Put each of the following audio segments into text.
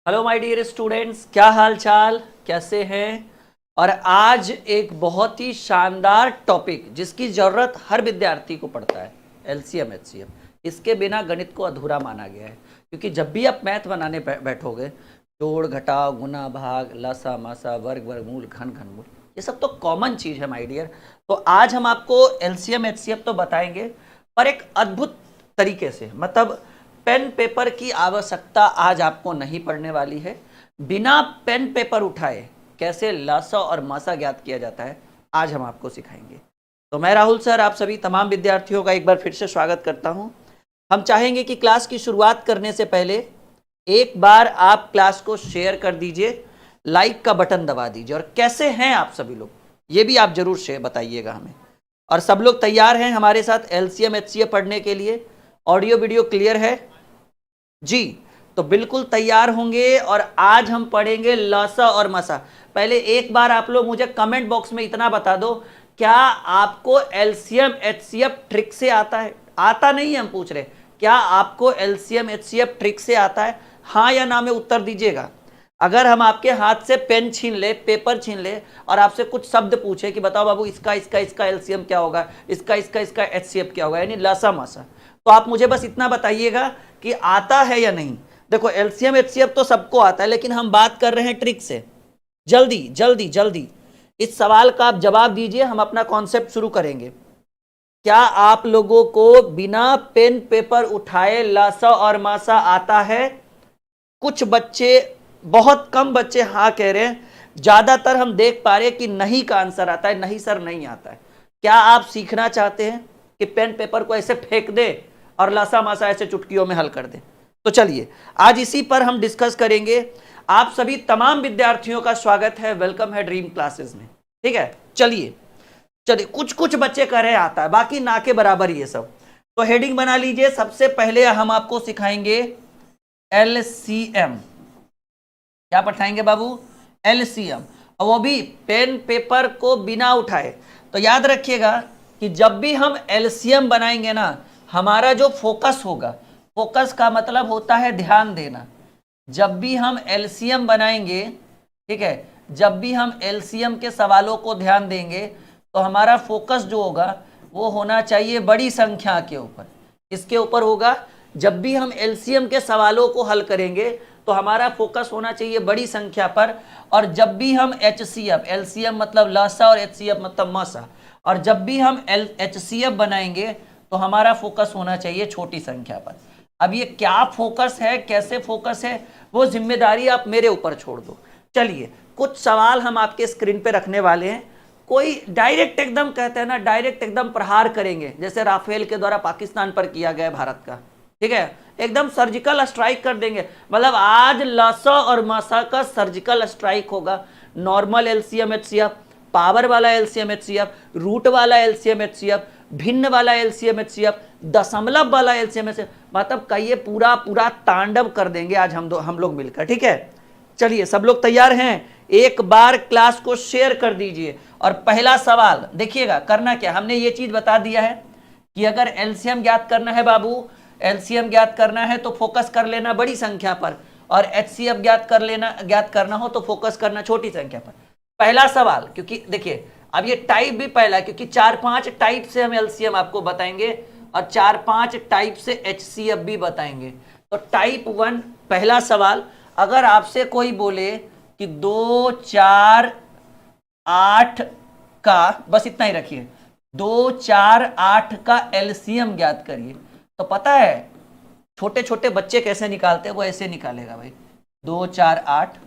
Hello my dear students, क्या हाल चाल, कैसे हैं। और आज एक बहुत ही शानदार टॉपिक जिसकी ज़रूरत हर विद्यार्थी को पड़ता है, एलसीएम एचसीएफ। इसके बिना गणित को अधूरा माना गया है, क्योंकि जब भी आप मैथ बनाने बैठोगे, जोड़ घटाव गुना भाग लसा मासा वर्ग वर्गमूल घन घनमूल, ये सब तो कॉमन चीज़ है माय डियर। तो आज हम आपको एलसीएम एचसीएफ तो बताएंगे, पर एक अद्भुत तरीके से, मतलब पेन पेपर की आवश्यकता आज आपको नहीं पड़ने वाली है। बिना पेन पेपर उठाए कैसे लसा और मासा ज्ञात किया जाता है, आज हम आपको सिखाएंगे। तो मैं राहुल सर आप सभी तमाम विद्यार्थियों का एक बार फिर से स्वागत करता हूं। हम चाहेंगे कि क्लास की शुरुआत करने से पहले एक बार आप क्लास को शेयर कर दीजिए, लाइक का बटन दबा दीजिए, और कैसे हैं आप सभी लोग ये भी आप जरूर शेयर बताइएगा हमें। और सब लोग तैयार हैं हमारे साथ एलसीएम एचसीएफ पढ़ने के लिए? ऑडियो वीडियो क्लियर है जी? तो बिल्कुल तैयार होंगे। और आज हम पढ़ेंगे लसा और मसा। पहले एक बार आप लोग मुझे कमेंट बॉक्स में इतना बता दो, क्या आपको एलसीएम एचसीएफ ट्रिक से आता है? आता नहीं है, हम पूछ रहे क्या आपको एलसीएम एचसीएफ ट्रिक से आता है? हाँ या ना में उत्तर दीजिएगा। अगर हम आपके हाथ से पेन छीन ले, पेपर छीन ले, और आपसे कुछ शब्द पूछे कि बताओ बाबू इसका इसका इसका एलसीएम क्या होगा, इसका इसका इसका एचसीएफ क्या होगा, यानी लसा मसा, तो आप मुझे बस इतना बताइएगा कि आता है या नहीं। देखो एलसीएम एचसीएफ तो सबको आता है, लेकिन हम बात कर रहे हैं ट्रिक से। जल्दी जल्दी जल्दी इस सवाल का आप जवाब दीजिए, हम अपना कॉन्सेप्ट शुरू करेंगे। क्या आप लोगों को बिना पेन पेपर उठाए लसा और मासा आता है? कुछ बच्चे, बहुत कम बच्चे हाँ कह रहे हैं, ज्यादातर हम देख पा रहे हैं कि नहीं का आंसर आता है। नहीं सर नहीं आता है। क्या आप सीखना चाहते हैं कि पेन पेपर को ऐसे फेंक दे और लसा मासा ऐसे चुटकियों में हल कर दे? तो चलिए आज इसी पर हम डिस्कस करेंगे। आप सभी तमाम विद्यार्थियों का स्वागत है, वेलकम है ड्रीम क्लासेस में। ठीक है, चलिए चलिए कुछ कुछ बच्चे कह रहे आता है, बाकी ना के बराबर ये सब। तो हेडिंग बना लीजिए। सबसे पहले हम आपको सिखाएंगे एलसीएम। क्या पढ़ाएंगे बाबू? एलसीएम, और वो भी पेन पेपर को बिना उठाए। तो याद रखिएगा कि जब भी हम एलसीएम बनाएंगे ना, हमारा जो फोकस होगा, फोकस का मतलब होता है ध्यान देना। जब भी हम एलसीएम बनाएंगे, ठीक है, जब भी हम एलसीएम के सवालों को ध्यान देंगे, तो हमारा फोकस जो होगा वो होना चाहिए बड़ी संख्या के ऊपर। इसके ऊपर होगा। जब भी हम एलसीएम के सवालों को हल करेंगे तो हमारा फोकस होना चाहिए बड़ी संख्या पर। और जब भी हम एचसीएफ, एलसीएम मतलब लसा और एचसीएफ मतलब मसा, और जब भी हम एचसीएफ बनाएंगे तो हमारा फोकस होना चाहिए छोटी संख्या पर। अब ये क्या फोकस है, कैसे फोकस है, वो जिम्मेदारी आप मेरे ऊपर छोड़ दो। चलिए कुछ सवाल हम आपके स्क्रीन पे रखने वाले हैं। कोई डायरेक्ट एकदम, कहते हैं ना डायरेक्ट एकदम प्रहार करेंगे, जैसे राफेल के द्वारा पाकिस्तान पर किया गया भारत का, ठीक है, एकदम सर्जिकल स्ट्राइक कर देंगे। मतलब आज लसा और मसा का सर्जिकल स्ट्राइक होगा। नॉर्मल एलसीएम एचसीएफ, पावर वाला एलसीएम एचसीएफ, रूट वाला एलसीएम एचसीएफ, भिन्न वाला एलसीएम एचसीएफ, दशमलव वाला एलसीएम एचसीएफ, मतलब कहिए पूरा पूरा तांडव कर देंगे आज हम लोग मिलकर। ठीक है, चलिए सब लोग तैयार हैं? एक बार क्लास को शेयर कर दीजिए। और पहला सवाल देखिएगा, करना क्या, हमने ये चीज बता दिया है कि अगर एलसीएम ज्ञात करना है बाबू, एलसीएम ज्ञात करना है तो फोकस कर लेना बड़ी संख्या पर, और एचसीएफ ज्ञात करना हो तो फोकस करना छोटी संख्या पर। पहला सवाल, क्योंकि देखिए अब ये टाइप भी पहला, क्योंकि 4-5 टाइप से हम एलसीएम आपको बताएंगे और 4-5 टाइप से एचसीएफ भी बताएंगे। तो टाइप 1 पहला सवाल, अगर आपसे कोई बोले कि 2, 4, 8 का, बस इतना ही रखिए, 2, 4, 8 का एलसीएम ज्ञात करिए, तो पता है छोटे छोटे बच्चे कैसे निकालते हैं? वो ऐसे निकालेगा भाई, 2, 4, 8,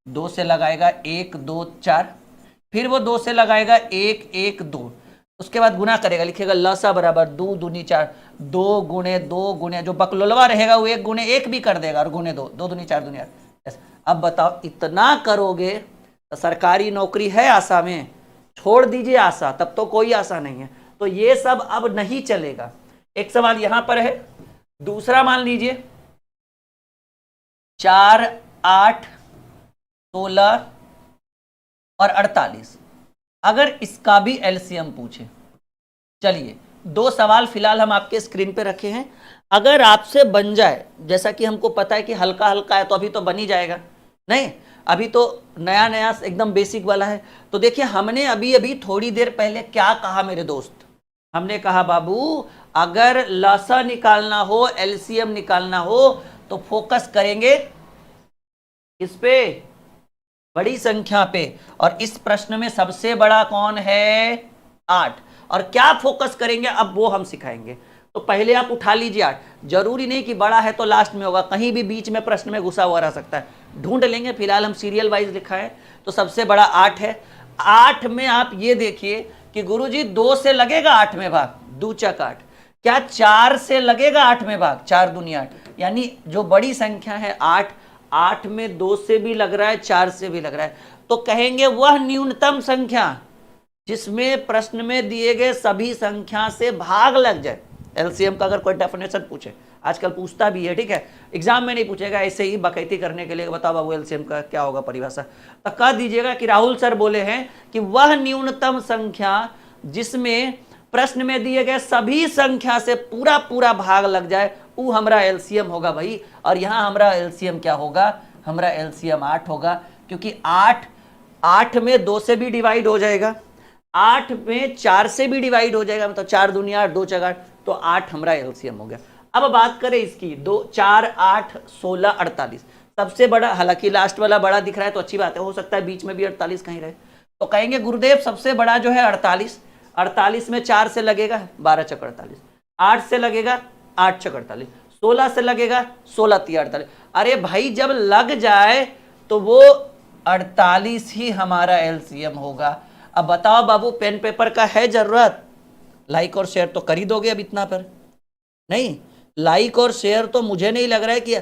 2 से लगाएगा 1, 2, 4, फिर वो 2 से लगाएगा 1, 1, 2, उसके बाद गुना करेगा, लिखेगा लसा बराबर 2 दूनी 4, 2 गुणे 2 गुणे, जो बकलोलवा रहेगा वो 1 गुणे 1 भी कर देगा, और गुणे 2, 2 दूनी 4 दूनी 8। अब बताओ इतना करोगे तो सरकारी नौकरी है आशा में? छोड़ दीजिए आशा, तब तो कोई आशा नहीं है। तो ये सब अब नहीं चलेगा। एक सवाल यहां पर है। दूसरा मान लीजिए 4, 8, 16 और 48, अगर इसका भी एलसीएम पूछे, चलिए दो सवाल फिलहाल हम आपके स्क्रीन पे रखे हैं, अगर आपसे बन जाए, जैसा कि हमको पता है कि हल्का हल्का है तो अभी तो बन ही जाएगा, नहीं अभी तो नया नया एकदम बेसिक वाला है। तो देखिए हमने अभी अभी थोड़ी देर पहले क्या कहा मेरे दोस्त, हमने कहा बाबू अगर लसा निकालना हो, एलसीएम निकालना हो तो फोकस करेंगे किस पे, बड़ी संख्या पे। और इस प्रश्न में सबसे बड़ा कौन है, 8। और क्या फोकस करेंगे अब वो हम सिखाएंगे। तो पहले आप उठा लीजिए 8, जरूरी नहीं कि बड़ा है तो लास्ट में होगा, कहीं भी बीच में प्रश्न में घुसा हुआ रह सकता है, ढूंढ लेंगे। फिलहाल हम सीरियल वाइज लिखा है तो सबसे बड़ा 8 है। 8 में आप ये देखिए कि गुरुजी 2 से लगेगा 8 में भाग, 2 चक 8, क्या 4 से लगेगा 8 में भाग, 4 दूनी 8, यानी जो बड़ी संख्या है 8, 8 में 2 से भी लग रहा है, 4 से भी लग रहा है, तो कहेंगे वह न्यूनतम संख्या जिसमें प्रश्न में दिए गए सभी संख्या से भाग लग जाए। एलसीएम का अगर कोई डेफिनेशन पूछे, आजकल पूछता भी है, ठीक है, एग्जाम में नहीं पूछेगा, ऐसे ही बकैती करने के लिए बताओ बाबू एलसीएम का क्या होगा परिभाषा, तो कह दीजिएगा कि राहुल सर बोले हैं कि वह न्यूनतम संख्या जिसमें प्रश्न में दिए गए सभी संख्या से पूरा पूरा भाग लग जाए, वो हमारा एलसीएम होगा भाई। और यहां हमारा एलसीएम क्या होगा, हमारा एलसीएम 8 होगा, क्योंकि 8 में 2 से भी डिवाइड हो जाएगा, 8 में 4 से भी डिवाइड हो जाएगा, मतलब 4 दूनी 8, 2 चक 8, तो 8 हमारा एलसीएम हो गया। अब बात करें इसकी, 2 4 8 16 48, सबसे बड़ा, हालांकि लास्ट वाला बड़ा दिख रहा है तो अच्छी बात है, हो सकता है बीच में भी 48 कहीं रहे, तो कहेंगे गुरुदेव सबसे बड़ा जो है 48, 48 में 4 से लगेगा 12 चक 48, 8 से लगेगा 8 चक 48, 16 से लगेगा 16 तिया 48। अरे भाई जब लग जाए तो वो 48 ही हमारा एलसीएम होगा। अब बताओ बाबू पेन पेपर का है जरूरत, लाइक और शेयर तो कर ही दोगे अब इतना पर, नहीं लाइक और शेयर तो मुझे नहीं लग रहा है कि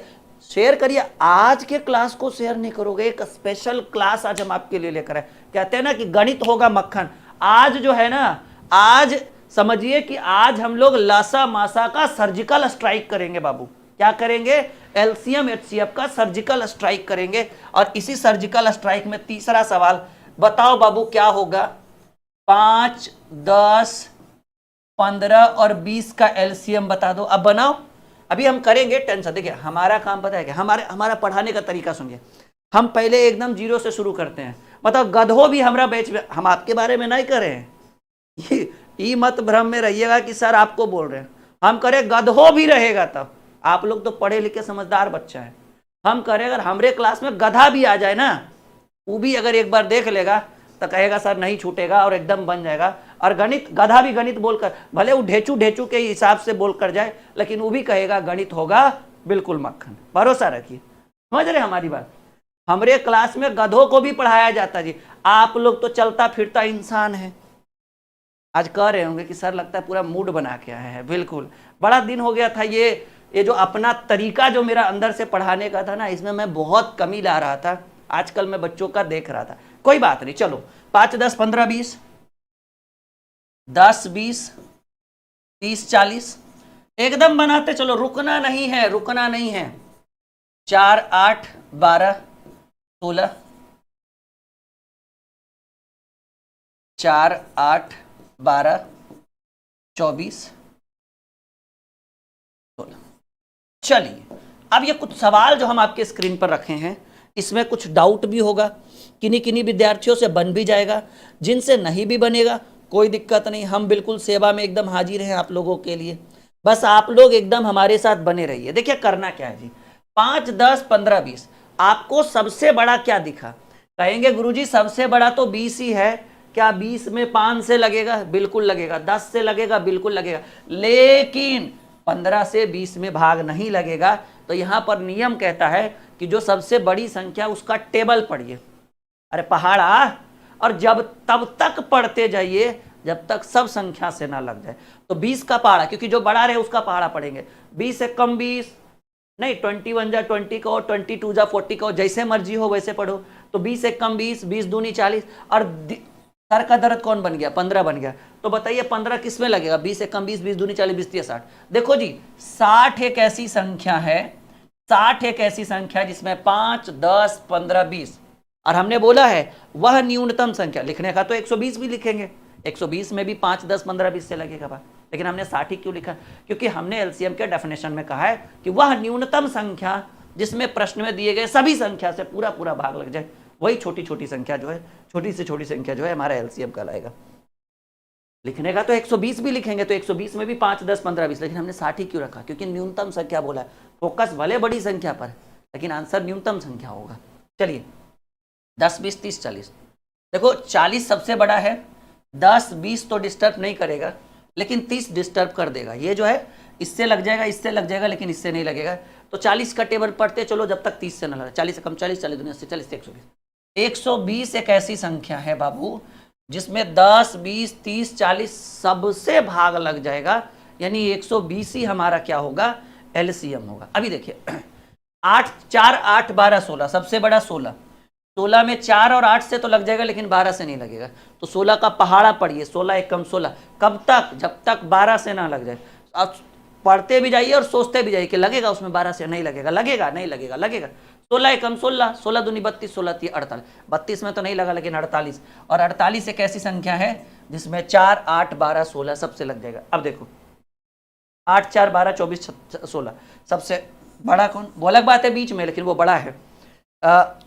शेयर करिए। आज के क्लास को शेयर नहीं करोगे, एक स्पेशल क्लास आज हम आपके लिए लेकर आए, कहते हैं ना कि गणित होगा मक्खन। आज जो है ना, आज समझिए कि आज हम लोग लासा मासा का सर्जिकल स्ट्राइक करेंगे बाबू। क्या करेंगे, एलसीएम एचसीएफ का सर्जिकल स्ट्राइक करेंगे। और इसी सर्जिकल स्ट्राइक में तीसरा सवाल बताओ बाबू क्या होगा, 5 10 15 और 20 का एलसीएम बता दो। अब बनाओ, अभी हम करेंगे, टेंशन देखिए हमारा काम पता है क्या, हमारा पढ़ाने का तरीका सुनिए, हम पहले एकदम जीरो से शुरू करते हैं। मतलब गधो भी हमारा बैच में, हम आपके बारे में नहीं कर रहे हैं, ये मत भ्रम में रहिएगा कि सर आपको बोल रहे हैं, हम करें गधो भी रहेगा, तब आप लोग तो पढ़े लिखे समझदार बच्चा है, हम करें अगर हमारे क्लास में गधा भी आ जाए ना, वो भी अगर एक बार देख लेगा तो कहेगा सर नहीं छूटेगा और एकदम बन जाएगा। और गणित, गधा भी गणित बोलकर, भले वो ढेचू ढेचू के हिसाब से बोल कर जाए, लेकिन वो भी कहेगा गणित होगा बिल्कुल मक्खन, भरोसा रखिए। समझ रहे हमारी बात, हमारे क्लास में गधों को भी पढ़ाया जाता जी, आप लोग तो चलता फिरता इंसान है। आज कह रहे होंगे कि सर लगता है पूरा मूड बना के आए हैं, बिल्कुल बड़ा दिन हो गया था, ये जो अपना तरीका जो मेरा अंदर से पढ़ाने का था ना, इसमें मैं बहुत कमी ला रहा था, आजकल मैं बच्चों का देख रहा था। कोई बात नहीं, चलो 5 10 15 20 10 20 30 40 एकदम बनाते चलो, रुकना नहीं है, रुकना नहीं है। 4 8 12 16, 4 8 12 24 16। चलिए अब ये कुछ सवाल जो हम आपके स्क्रीन पर रखे हैं, इसमें कुछ डाउट भी होगा, किन्हीं किन्हीं विद्यार्थियों से बन भी जाएगा, जिनसे नहीं भी बनेगा कोई दिक्कत नहीं, हम बिल्कुल सेवा में एकदम हाजिर हैं आप लोगों के लिए, बस आप लोग एकदम हमारे साथ बने रहिए। देखिए करना क्या है जी, 5 10 15 20, आपको सबसे बड़ा क्या दिखा, कहेंगे गुरुजी सबसे बड़ा तो 20 ही है, क्या 20 में 5 से लगेगा, बिल्कुल लगेगा, 10 से लगेगा, बिल्कुल लगेगा, लेकिन 15 से 20 में भाग नहीं लगेगा। तो यहां पर नियम कहता है कि जो सबसे बड़ी संख्या उसका टेबल पढ़िए, अरे पहाड़ा, और जब तब तक पढ़ते जाइए जब तक सब संख्या से ना लग जाए। तो 20 का पहाड़ा, क्योंकि जो बड़ा रहे उसका पहाड़ा पढ़ेंगे, 20 से कम 20 नहीं, 21 जा 20 का, 22 जा 40 का, जैसे मर्जी हो वैसे पढ़ो। तो 20 से कम 20, 20 दूनी 40, और सर का दर्द कौन बन गया, 15 बन गया। तो बताइए 15 किस में लगेगा, 20 से कम 20, 20 दूनी 40, 20 तिया 60। देखो जी 60 एक ऐसी संख्या है, 60 एक ऐसी संख्या जिसमें 5 10 15 20, और हमने बोला है वह न्यूनतम संख्या, लिखने का तो 120 भी लिखेंगे, 120 में भी 5, 10, 15, 20 से लगेगा भाई, लेकिन हमने 60 ही क्यों लिखा? क्योंकि हमने एलसीएम के डेफिनेशन में कहा है कि वह न्यूनतम संख्या जिसमें प्रश्न में दिए गए सभी संख्या से पूरा पूरा भाग लग जाए, वही छोटी छोटी संख्या जो है, छोटी से छोटी संख्या जो है हमारा एलसीएम कहलाएगा। लिखने का तो 120 भी लिखेंगे तो 120 में भी 5, 10, 15, 20, लेकिन हमने 60 ही क्यों रखा? क्योंकि न्यूनतम संख्या बोला है। फोकस भले बड़ी संख्या पर, लेकिन आंसर न्यूनतम संख्या होगा। चलिए 10, 20, 30, 40। देखो 40 सबसे बड़ा है, 10, 20 तो डिस्टर्ब नहीं करेगा, लेकिन 30 डिस्टर्ब कर देगा। ये जो है इससे लग जाएगा, इससे लग जाएगा, लेकिन इससे नहीं लगेगा। तो 40 का टेबल पढ़ते चलो जब तक 30 से न लगे। 40 से कम 40, 40 दुनिया से 40 से 120। 120 एक ऐसी संख्या है बाबू जिसमें 10, 20, 30, 40 सबसे भाग लग जाएगा, यानी 120 ही हमारा क्या होगा? एलसीएम होगा। अभी देखिए 8, 4, 8, 12, 16, सबसे बड़ा 16। 16 में 4 और 8 से तो लग जाएगा, लेकिन 12 से नहीं लगेगा। तो 16 का पहाड़ा पढ़िए, 16 एक कम 16। कब तक? जब तक 12 से ना लग जाए। अब पढ़ते भी जाइए और सोचते भी जाइए कि लगेगा उसमें 12 से, नहीं लगेगा, लगेगा, नहीं लगेगा, लगेगा। 16 एक कम 16, 16 दूनी 32, 16 तीन 48। 32 में तो नहीं लगा, लेकिन 48। और 48 एक ऐसी संख्या है जिसमें 4, 8, 12, 16 सबसे लग जाएगा। अब देखो 8, 4, 12, 24, 16 सबसे बड़ा कौन? वो अलग बात है बीच में, लेकिन वो बड़ा है।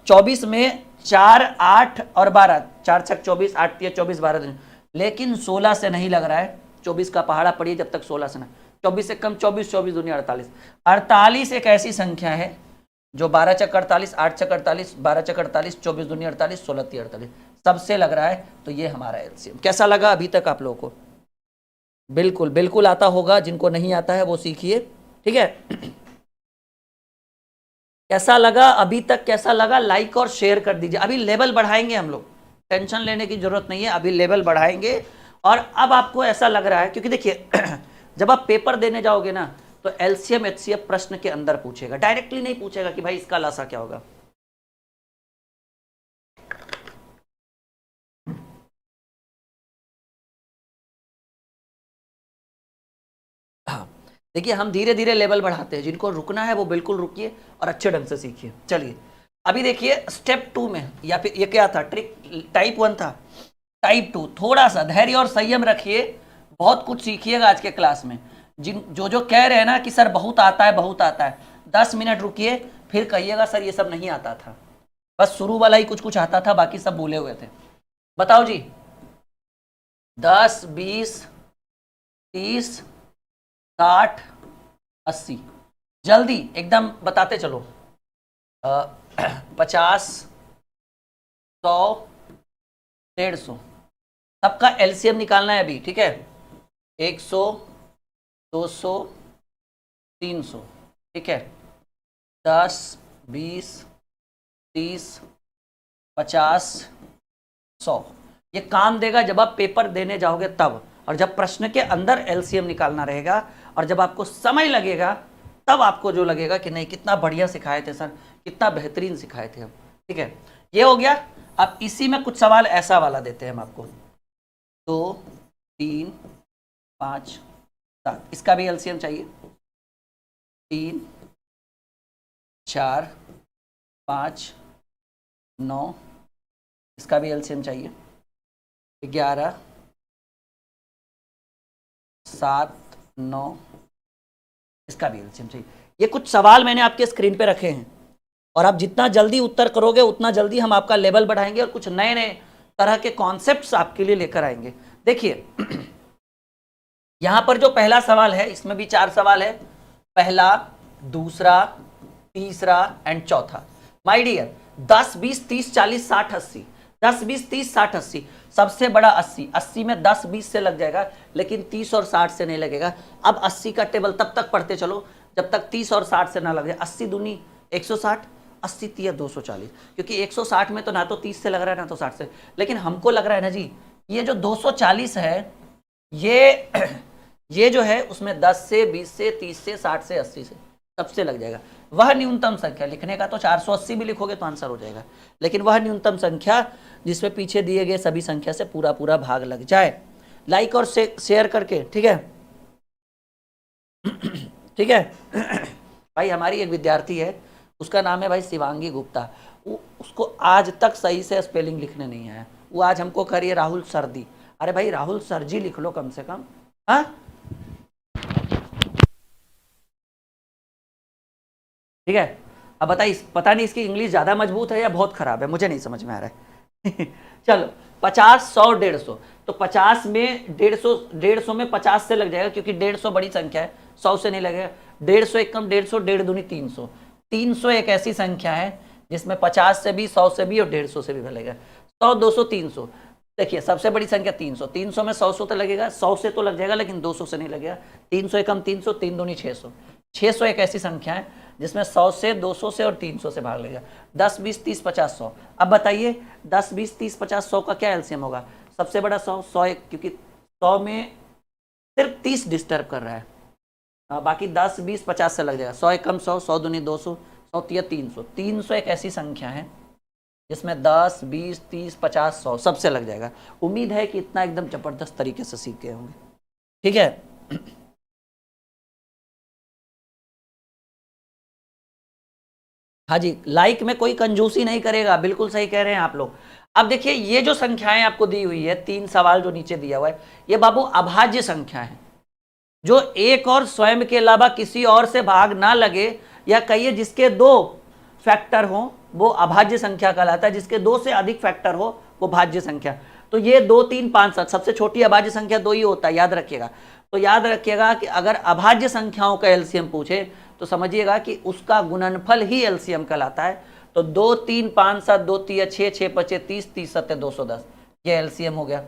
24 में 4, 8 और 12, 4 छक 24, 8 तिया 24, 12 दिन, लेकिन 16 से नहीं लग रहा है। 24 का पहाड़ा पड़िए जब तक 16 से ना। 24 से कम 24, 24 दुनिया 48। 48 एक ऐसी संख्या है जो 12 चक 48, 8 चक 48, 12 चक 48, 24 दुनिया 48, 16 तिया 48 सबसे लग रहा है। तो ये हमारा एलसीएम। कैसा लगा अभी तक आप लोगों को? बिल्कुल बिल्कुल आता होगा, जिनको नहीं आता है वो सीखिए, ठीक है। कैसा लगा अभी तक? कैसा लगा? लाइक और शेयर कर दीजिए। अभी लेवल बढ़ाएंगे हम लोग, टेंशन लेने की जरूरत नहीं है, अभी लेवल बढ़ाएंगे। और अब आपको ऐसा लग रहा है, क्योंकि देखिए जब आप पेपर देने जाओगे ना, तो एलसीएम एचसीएफ प्रश्न के अंदर पूछेगा, डायरेक्टली नहीं पूछेगा कि भाई इसका लासा क्या होगा। देखिए हम धीरे धीरे लेवल बढ़ाते हैं, जिनको रुकना है वो बिल्कुल रुकिए और अच्छे ढंग से सीखिए। चलिए अभी देखिए स्टेप 2 में, या फिर ये क्या था? ट्रिक टाइप 1 था। टाइप 2 थोड़ा सा धैर्य और संयम रखिए, बहुत कुछ सीखिएगा आज के क्लास में। जो कह रहे हैं ना कि सर बहुत आता है, बहुत आता है, 10 मिनट रुकिए, फिर कहिएगा सर ये सब नहीं आता था, बस शुरू वाला ही कुछ कुछ आता था, बाकी सब भूले हुए थे। बताओ जी, 10, 20, 30, 60, 80, जल्दी एकदम बताते चलो। 50, 100, 150, सबका एलसीएम निकालना है अभी, ठीक है। 100, 200, 300, ठीक है। 10, 20, 30, 50, 100। ये काम देगा जब आप पेपर देने जाओगे तब, और जब प्रश्न के अंदर एलसीएम निकालना रहेगा, और जब आपको समय लगेगा तब आपको जो लगेगा कि नहीं कितना बढ़िया सिखाए थे सर, कितना बेहतरीन सिखाए थे हम, ठीक है। ये हो गया। अब इसी में कुछ सवाल ऐसा वाला देते हैं हम आपको, 2, 3, 5, 7, इसका भी एलसीएम चाहिए। 3, 4, 5, 9, इसका भी एलसीएम चाहिए। 11, 7, 9, इसका भी एलसीएम चाहिए। ये कुछ सवाल मैंने आपके स्क्रीन पे रखे हैं, और आप जितना जल्दी उत्तर करोगे उतना जल्दी हम आपका लेवल बढ़ाएंगे और कुछ नए नए तरह के कॉन्सेप्ट्स आपके लिए लेकर आएंगे। देखिए यहां पर जो पहला सवाल है, इसमें भी 4 सवाल है, पहला, दूसरा, तीसरा एंड चौथा। माय डियर, 10, 20, 30, 40, 60, 80, 10, 20, 30, 60, 80, सबसे बड़ा 80। 80 में 10, 20 से लग जाएगा, लेकिन 30 और 60 से नहीं लगेगा। अब 80 का टेबल तब तक पढ़ते चलो जब तक 30 और 60 से ना लगे। 80 दूनी 160, 80 तिया 240, क्योंकि 160 में तो ना तो 30 से लग रहा है ना तो 60 से, लेकिन हमको लग रहा है ना जी ये जो 240 है ये जो है उसमें 10 से, 20 से, 30 से, 60 से, 80 से सबसे लग जाएगा। वह न्यूनतम संख्या, लिखने का तो 480 भी लिखोगे तो आंसर हो जाएगा, लेकिन वह न्यूनतम संख्या जिसमें पीछे दिए गए सभी संख्या से पूरा पूरा भाग लग जाए। लाइक और शेयर करके, ठीक है ठीक है। भाई हमारी एक विद्यार्थी है, उसका नाम है भाई शिवांगी गुप्ता, उसको आज तक सही से स्पेलिंग लिखने नहीं आया। वो आज हमको कह रही है राहुल सर्दी। अरे भाई राहुल सर जी लिख लो कम से कम। हाँ ठीक है। अब बताइए, पता नहीं इसकी इंग्लिश ज्यादा मजबूत है या बहुत खराब है, मुझे नहीं समझ में आ रहा है। चलो 50, 100, 150, तो 50 में 150 में 50 से लग जाएगा क्योंकि 150 बड़ी संख्या है, 100 से नहीं लगेगा। 150 एक कम 150, 1.5 दूनी 300। 300 एक ऐसी संख्या है जिसमें 50 से भी, 100 से भी और 150 से भी लगेगा। 100, 200, 300। देखिए सबसे बड़ी संख्या 300, 300 में 100 तो लगेगा, 100 से तो लग जाएगा लेकिन 200 से नहीं लगेगा। 300 एक कम 300, 3 दूनी 600। 600 एक ऐसी संख्या है जिसमें 100 से, 200 से और 300 से भाग लेगा। 10, 20, 30, 50, 100। अब बताइए 10, 20, 30, 50, 100 का क्या एलसीएम होगा? सबसे बड़ा 100, 100 एक, क्योंकि 100 में सिर्फ 30 डिस्टर्ब कर रहा है, बाकी 10, 20, 50 से लग जाएगा। 100 एक कम 100, 100 दूनी 200, 100 तिया 300। 300 एक ऐसी संख्या है जिसमें 10, 20, 30, 50, 100 सबसे लग जाएगा। उम्मीद है कि इतना एकदम जबरदस्त तरीके से सीख गए होंगे। ठीक है। हाँ जी, लाइक में कोई कंजूसी नहीं करेगा, बिल्कुल सही कह रहे हैं आप लोग। अब देखिए ये जो संख्याएं आपको दी हुई है, 3 सवाल जो नीचे दिया हुआ है, ये बाबू अभाज्य संख्या है, जो एक और स्वयं के अलावा किसी और से भाग ना लगे, या कहिए जिसके 2 फैक्टर हो वो अभाज्य संख्या कहलाता है, जिसके 2 से अधिक फैक्टर हो वो भाज्य संख्या। तो ये 2, 3, 5, 7 सबसे छोटी अभाज्य संख्या 2 ही होता है, याद रखिएगा। तो याद रखिएगा कि अगर अभाज्य संख्याओं का एलसीएम पूछे तो समझिएगा कि उसका गुणनफल ही एलसीएम कहलाता है। तो 2, 3, 5, 7, 2 तिया 6, 6 पचे 30, 30 सत्ते 210, ये एलसीएम हो गया।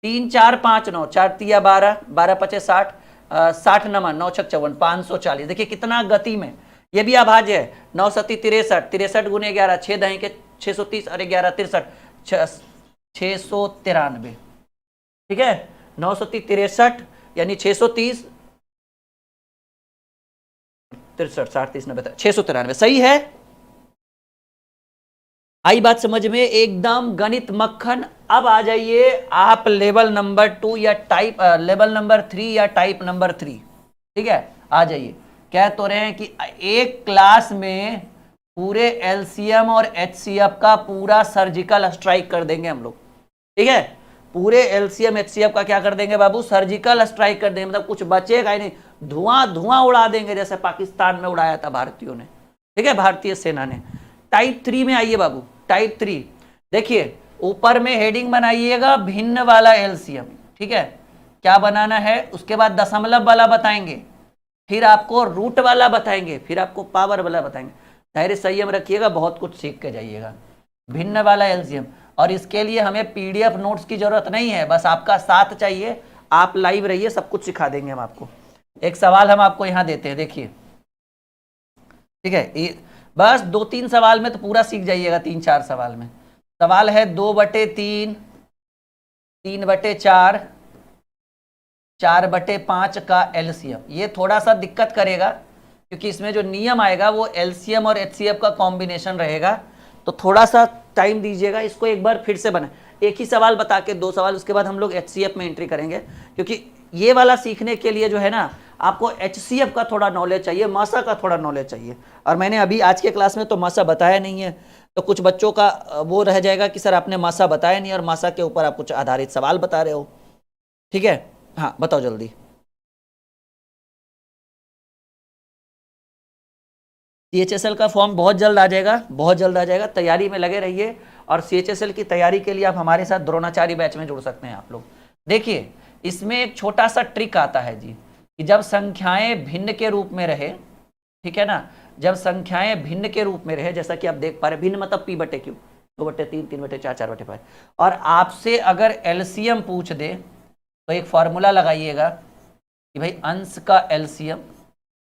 3, 4, 5, 9, 4 तिया 12, 12 पचे 60, 60 नमन 9 छक 54, 540। देखिए कितना गति में, ये भी अभाज्य है। 9 सत्ती 63, 63 गुने 11, 6 दही के 630 और 11 63, 693। ठीक है, 9 सत्ती 63 यानी 630, 63, 60, 30, 90, 693 सही है। आई बात समझ में? एकदम गणित मक्खन। अब आ जाइए आप लेवल नंबर 2 या टाइप लेवल नंबर 3 या टाइप नंबर 3। ठीक है, आ जाइए। कह तो रहे हैं कि एक क्लास में पूरे एलसीएम और एचसीएफ का पूरा सर्जिकल स्ट्राइक कर देंगे हम लोग। ठीक है, पूरे एलसीएम एचसीएफ का क्या कर देंगे बाबू? सर्जिकल स्ट्राइक कर देंगे, मतलब कुछ बचेगा ही नहीं, धुआं धुआं उड़ा देंगे जैसे पाकिस्तान में उड़ाया था भारतीयों ने। ठीक है, भारतीय सेना ने। टाइप 3 में आइए बाबू, टाइप 3 देखिए, ऊपर में हेडिंग बनाइएगा भिन्न वाला एलसीएम। ठीक है, क्या बनाना है? उसके बाद दशमलव वाला बताएंगे, फिर आपको रूट वाला बताएंगे, फिर आपको पावर वाला बताएंगे। धैर्य संयम रखिएगा, बहुत कुछ सीख के जाइएगा। भिन्न वाला एलसीएम, और इसके लिए हमें पीडीएफ नोट्स की जरूरत नहीं है, बस आपका साथ चाहिए। आप लाइव रहिए, सब कुछ सिखा देंगे हम आपको। एक सवाल हम आपको यहां देते हैं, देखिए। ठीक है, बस 2-3 सवाल में तो पूरा सीख जाइएगा, 3-4 सवाल में। सवाल है 2/3, 3/4, 4/5 का एलसीएम। ये थोड़ा सा दिक्कत करेगा क्योंकि इसमें जो नियम आएगा वो एलसीएम और एचसीएफ का कॉम्बिनेशन रहेगा, तो थोड़ा सा टाइम दीजिएगा। इसको एक बार फिर से बना, एक ही सवाल बता के 2 सवाल, उसके बाद हम लोग एचसीएफ में एंट्री करेंगे, क्योंकि ये वाला सीखने के लिए जो है ना, आपको एचसीएफ का थोड़ा नॉलेज चाहिए, मासा का थोड़ा नॉलेज चाहिए। और मैंने अभी आज के क्लास में तो मासा बताया नहीं है, तो कुछ बच्चों का वो रह जाएगा कि सर आपने मासा बताया नहीं और मासा के ऊपर आप कुछ आधारित सवाल बता रहे हो। ठीक है, हाँ बताओ जल्दी। सीएचएसएल का फॉर्म बहुत जल्द आ जाएगा, बहुत जल्द आ जाएगा, तैयारी में लगे रहिए। और सीएचएसएल की तैयारी के लिए आप हमारे साथ द्रोणाचार्य बैच में जुड़ सकते हैं आप लोग। देखिए इसमें एक छोटा सा ट्रिक आता है जी, कि जब संख्याएं भिन्न के रूप में रहे, ठीक है ना, जब संख्याएं भिन्न के रूप में रहे, जैसा कि आप देख पा रहे, भिन्न मतलब p/q, 2/3, 3/4, 4/5, और आपसे अगर एलसीएम पूछ दे तो एक फॉर्मूला लगाइएगा कि भाई अंश का एलसीएम,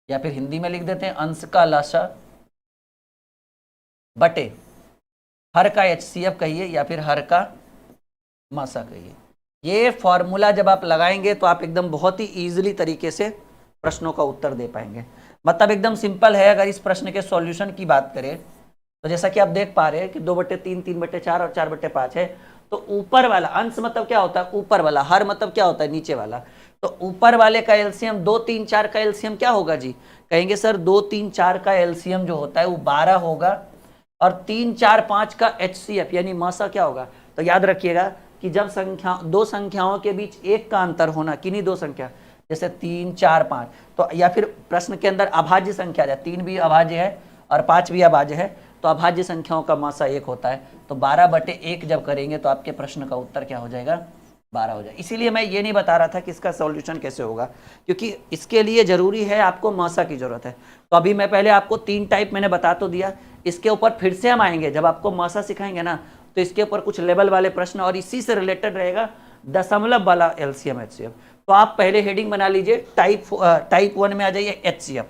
या फिर हिंदी में लिख देते हैं अंश का लसा बटे हर का एचसीएफ कहिए, या फिर हर का मासा कहिए। ये फॉर्मूला जब आप लगाएंगे तो आप एकदम बहुत ही इजीली तरीके से प्रश्नों का उत्तर दे पाएंगे। मतलब एकदम सिंपल है। अगर इस प्रश्न के सॉल्यूशन की बात करें तो जैसा कि आप देख पा रहे हैं कि 2/3, 3/4 और 4/5 है, तो ऊपर वाला अंश मतलब क्या होता है? ऊपर वाला। हर मतलब क्या होता है? नीचे वाला। तो ऊपर वाले का एलसीएम 2, 3, 4 का एलसीएम क्या होगा जी? कहेंगे सर 2, 3, 4 का एलसीएम जो होता है वो 12 होगा, और 3, 4, 5 का एचसीएफ यानी मासा क्या होगा? तो याद रखिएगा कि जब दो संख्याओं के बीच एक का अंतर होना, किन्हीं दो संख्या जैसे 3, 4, 5, तो या फिर प्रश्न के अंदर अभाज्य संख्या है, 3 भी अभाज्य है और 5 भी अभाज्य है, तो अभाज्य संख्याओं का मासा 1 होता है। तो 12/1 जब करेंगे तो आपके प्रश्न का उत्तर क्या हो जाएगा, 12 हो जाएगा। इसीलिए मैं ये नहीं बता रहा था कि इसका सॉल्यूशन कैसे होगा, क्योंकि इसके लिए जरूरी है आपको मासा की जरूरत है। तो अभी मैं पहले आपको 3 टाइप मैंने बता तो दिया, इसके ऊपर फिर से हम आएंगे जब आपको मासा सिखाएंगे ना, तो इसके ऊपर कुछ लेवल वाले प्रश्न और इसी से रिलेटेड रहेगा दशमलव वाला एलसीएम एचसीएफ। तो आप पहले हेडिंग बना लीजिए, टाइप 1 में आ जाइए एचसीएफ,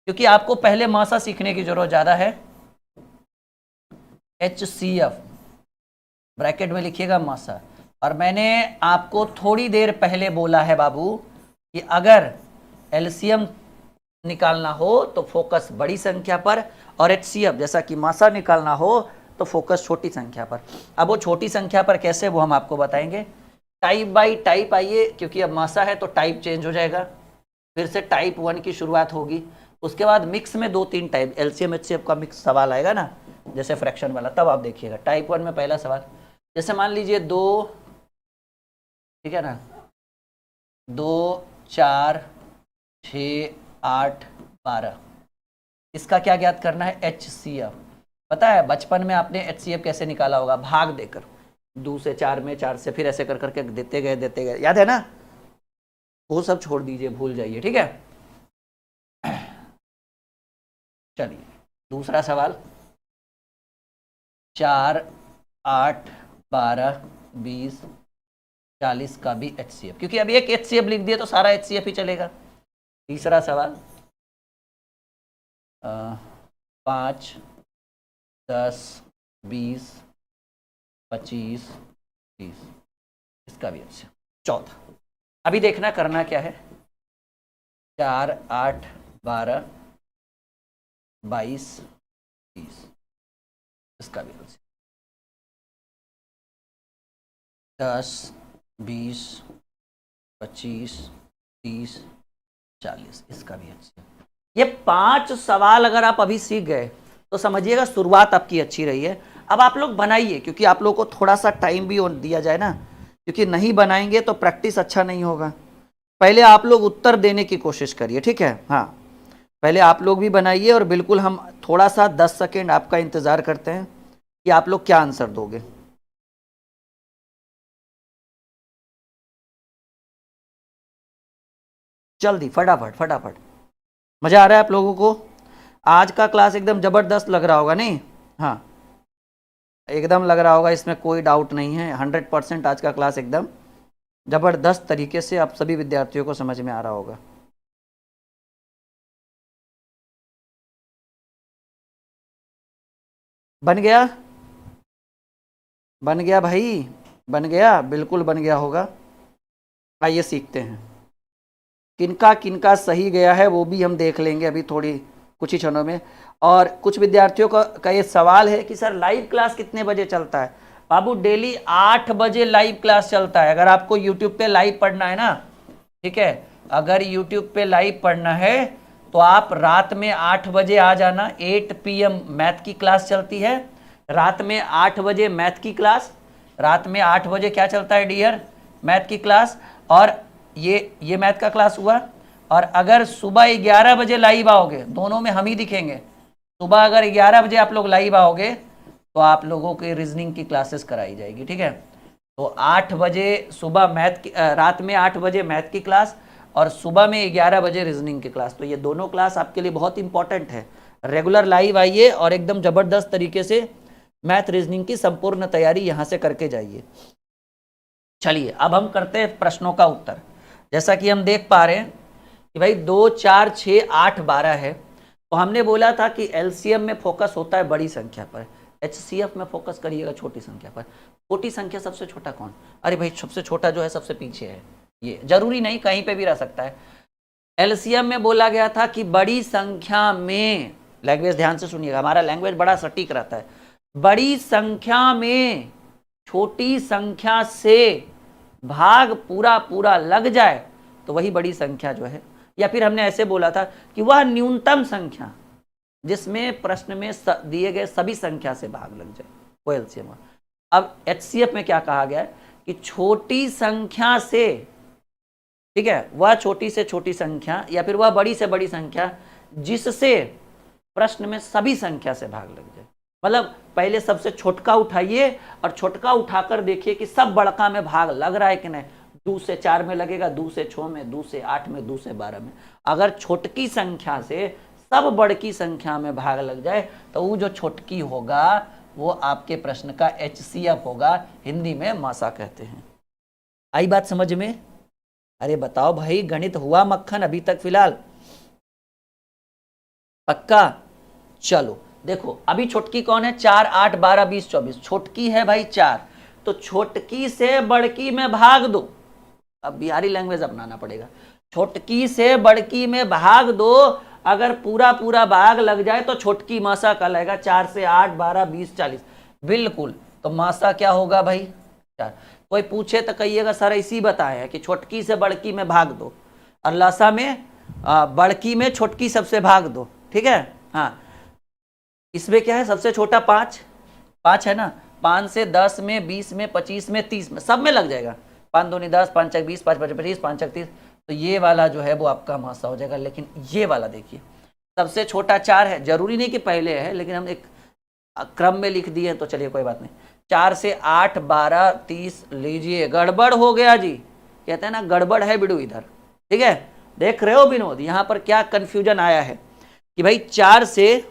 क्योंकि आपको पहले मासा सीखने की जरूरत ज्यादा है। एचसीएफ ब्रैकेट में लिखिएगा मासा। और मैंने आपको थोड़ी देर पहले बोला है बाबू कि अगर एलसीएम निकालना हो तो फोकस बड़ी संख्या पर, और एचसीएफ जैसा कि मासा निकालना हो तो फोकस छोटी संख्या पर। अब वो छोटी संख्या पर कैसे, वो हम आपको बताएंगे। टाइप बाय टाइप आइए, क्योंकि अब मासा है तो टाइप चेंज हो जाएगा, फिर से टाइप 1 की शुरुआत होगी। उसके बाद मिक्स में 2-3 टाइप एलसीएम एचसीएफ का मिक्स सवाल आएगा ना, जैसे फ्रैक्शन वाला, तब आप देखिएगा। टाइप 1 में पहला सवाल, जैसे मान लीजिए 2, ठीक है ना, 2, 4, 6, 8, 12, इसका क्या ज्ञात करना है, एचसीएफ। पता है बचपन में आपने एचसीएफ कैसे निकाला होगा, भाग देकर, 2 से 4 में, 4 से, फिर ऐसे कर करके देते गए, याद है ना? वो सब छोड़ दीजिए, भूल जाइए, ठीक है। चलिए दूसरा सवाल, 4, 8, 12, 20, 40 का भी एचसीएफ, क्योंकि अभी एक एचसीएफ लिख दिया तो सारा एचसीएफ ही चलेगा। तीसरा सवाल, 5, 10, 20, 25, 30, इसका भी अच्छा। चौथा, अभी देखना करना क्या है, 4, 8, 12, 22, 30, इसका भी अच्छा। 10, 20, 25, 30, 40, इसका भी अच्छा। ये 5 सवाल अगर आप अभी सीख गए तो समझिएगा शुरुआत आपकी अच्छी रही है। अब आप लोग बनाइए, क्योंकि आप लोग को थोड़ा सा टाइम भी दिया जाए ना, क्योंकि नहीं बनाएंगे तो प्रैक्टिस अच्छा नहीं होगा। पहले आप लोग उत्तर देने की कोशिश करिए, ठीक है। हाँ, पहले आप लोग भी बनाइए, और बिल्कुल हम थोड़ा सा 10 सेकेंड आपका इंतजार करते हैं कि आप लोग क्या आंसर दोगे। जल्दी, फटाफट फटाफट। मजा आ रहा है आप लोगों को? आज का क्लास एकदम जबरदस्त लग रहा होगा, नहीं? हाँ, एकदम लग रहा होगा, इसमें कोई डाउट नहीं है। 100% आज का क्लास एकदम जबरदस्त तरीके से आप सभी विद्यार्थियों को समझ में आ रहा होगा। बन गया? बन गया भाई, बन गया, बिल्कुल बन गया होगा। आइए सीखते हैं, किनका किनका सही गया है वो भी हम देख लेंगे अभी थोड़ी कुछ ही क्षणों में। और कुछ विद्यार्थियों का ये सवाल है कि सर लाइव क्लास कितने बजे चलता है? बाबू डेली 8 बजे लाइव क्लास चलता है। अगर आपको यूट्यूब पे लाइव पढ़ना है ना, ठीक है, अगर यूट्यूब पे लाइव पढ़ना है तो आप रात में 8 बजे आ जाना। 8 PM मैथ की क्लास चलती है, रात में 8 बजे मैथ की क्लास, रात में 8 बजे क्या चलता है डियर, मैथ की क्लास। और ये मैथ का क्लास हुआ। और अगर सुबह 11 बजे लाइव आओगे, दोनों में हम ही दिखेंगे, सुबह अगर 11 बजे आप लोग लाइव आओगे तो आप लोगों की रीजनिंग की क्लासेस कराई जाएगी, ठीक है। तो 8 बजे सुबह मैथ की, रात में 8 बजे मैथ की क्लास, और सुबह में 11 बजे रीजनिंग की क्लास। तो ये दोनों क्लास आपके लिए बहुत इंपॉर्टेंट है। रेगुलर लाइव आइए और एकदम जबरदस्त तरीके से मैथ रीजनिंग की संपूर्ण तैयारी यहाँ से करके जाइए। चलिए अब हम करते हैं प्रश्नों का उत्तर। जैसा कि हम देख पा रहे हैं कि भाई 2, 4, 6, 8, 12 है, तो हमने बोला था कि एलसीएम में फोकस होता है बड़ी संख्या पर, एचसीएफ में फोकस करिएगा छोटी संख्या पर। छोटी संख्या सबसे छोटा कौन? अरे भाई सबसे छोटा जो है सबसे पीछे है, ये जरूरी नहीं, कहीं पे भी रह सकता है। एलसीएम में बोला गया था कि बड़ी संख्या में, लैंग्वेज ध्यान से सुनिएगा, हमारा लैंग्वेज बड़ा सटीक रहता है, बड़ी संख्या में छोटी संख्या से भाग पूरा पूरा लग जाए तो वही बड़ी संख्या जो है, या फिर हमने ऐसे बोला था कि वह न्यूनतम संख्या जिसमें प्रश्न में दिए गए सभी संख्या से भाग लग जाए, वो एलसीएम। अब एचसीएफ में क्या कहा गया है कि छोटी संख्या से, ठीक है, वह छोटी से छोटी संख्या या फिर वह बड़ी से बड़ी संख्या जिससे प्रश्न में सभी संख्या से भाग लग जाए। मतलब पहले सबसे छोटका उठाइए और छोटका उठाकर देखिए कि सब बड़का में भाग लग रहा है कि नहीं। 2 से 4 में लगेगा, 2 से 6 में, 2 से 8 में, 2 से 12 में। अगर छोटकी संख्या से सब बड़की संख्या में भाग लग जाए तो वो जो छोटकी होगा वो आपके प्रश्न का HCF होगा, हिंदी में मासा कहते हैं। आई बात समझ में? अरे बताओ भाई, गणित हुआ मक्खन अभी तक फिलहाल? पक्का? चलो देखो, अभी छोटकी कौन है? 4, 8, 12, 20, 24। छोटकी है भाई 4, तो छोटकी से बड़की में भाग दो। अब बिहारी लैंग्वेज अपनाना पड़ेगा। छोटकी से बड़की में भाग दो, अगर पूरा पूरा भाग लग जाए तो छोटकी मासा कहलाएगा। 4 से 8, 12, 20, 40, बिल्कुल। तो मासा क्या होगा भाई? 4। कोई पूछे तो कहिएगा सर इसी बताया है कि छोटकी से बड़की में भाग दो, और लासा में बड़की में छोटकी सबसे भाग दो, ठीक है। हाँ, इसमें क्या है? सबसे छोटा 5, 5 है ना। 5 से 10 में, 20 में, 25 में, 30 में, सब में लग जाएगा। 5 दूनी 10, 5 चक 20, 5 5 25, 5 चक 30। तो ये वाला जो है वो आपका मासा हो जाएगा। लेकिन ये वाला देखिए, सबसे छोटा 4 है, जरूरी नहीं कि पहले है, लेकिन हम एक क्रम में लिख दिए तो चलिए कोई बात नहीं। 4 से 8, 12, 30, लीजिए गड़बड़ हो गया जी। कहते हैं ना गड़बड़ है बिडू इधर, ठीक है। देख रहे हो विनोद, यहां पर क्या कंफ्यूजन आया है कि भाई 4 से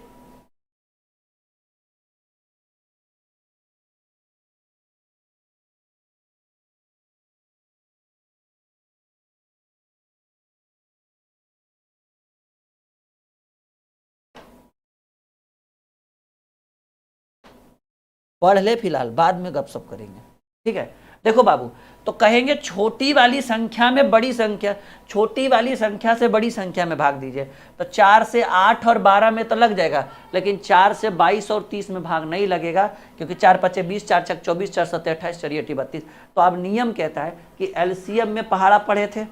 पढ़ ले फिलहाल, बाद में गपशप करेंगे, ठीक है। देखो बाबू, तो कहेंगे छोटी वाली संख्या में बड़ी संख्या, छोटी वाली संख्या से बड़ी संख्या में भाग दीजिए। तो 4 से 8 और 12 में तो लग जाएगा, लेकिन 4 से 22 और 30 में भाग नहीं लगेगा, क्योंकि 4 पचे 20, 4 छक 24, 4 सत्ते 28, 4 अठी 32। तो अब नियम कहता है कि LCM में पहाड़ा पढ़े थे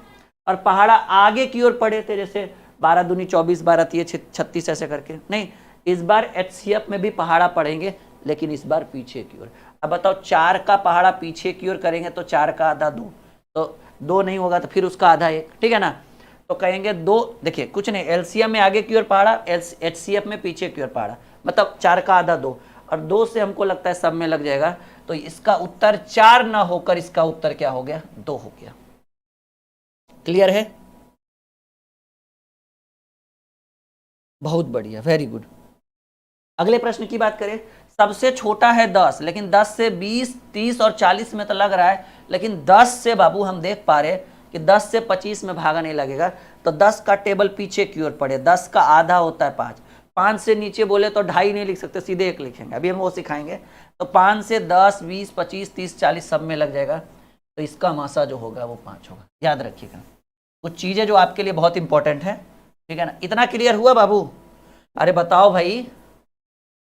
और पहाड़ा आगे की ओर पढ़े थे, जैसे 12 दूनी 24, 12 तिये 36, ऐसे करके। नहीं, इस बार HCF में भी पहाड़ा पढ़ेंगे, लेकिन इस बार पीछे की ओर। अब बताओ, 4 का पहाड़ा पीछे की ओर करेंगे तो 4 का आधा 2, तो 2 नहीं होगा तो फिर उसका आधा 1, ठीक है ना। तो कहेंगे 2, देखिए कुछ नहीं, LCM में आगे की ओर पहाड़ा, HCF में पीछे की ओर पहाड़ा, मतलब 4 का आधा 2, और 2 से हमको लगता है सब में लग जाएगा। तो इसका उत्तर 4 ना होकर इसका उत्तर क्या हो गया? 2 हो गया। क्लियर है? बहुत बढ़िया, वेरी गुड। अगले प्रश्न की बात करें, सबसे छोटा है 10, लेकिन 10 से 20, 30 और 40 में तो लग रहा है, लेकिन 10 से बाबू हम देख पा रहे कि 10 से 25 में भागा नहीं लगेगा। तो 10 का टेबल पीछे की ओर पड़े, 10 का आधा होता है 5। 5 से नीचे बोले तो 2.5 नहीं लिख सकते, सीधे 1 लिखेंगे, अभी हम वो सिखाएंगे। तो 5 से 10, 20, 25, 30, 40 सब में लग जाएगा। तो इसका मासा जो होगा वो 5 होगा। याद रखिएगा कुछ चीजें जो आपके लिए बहुत इंपॉर्टेंट है, ठीक है ना। इतना क्लियर हुआ बाबू? अरे बताओ भाई,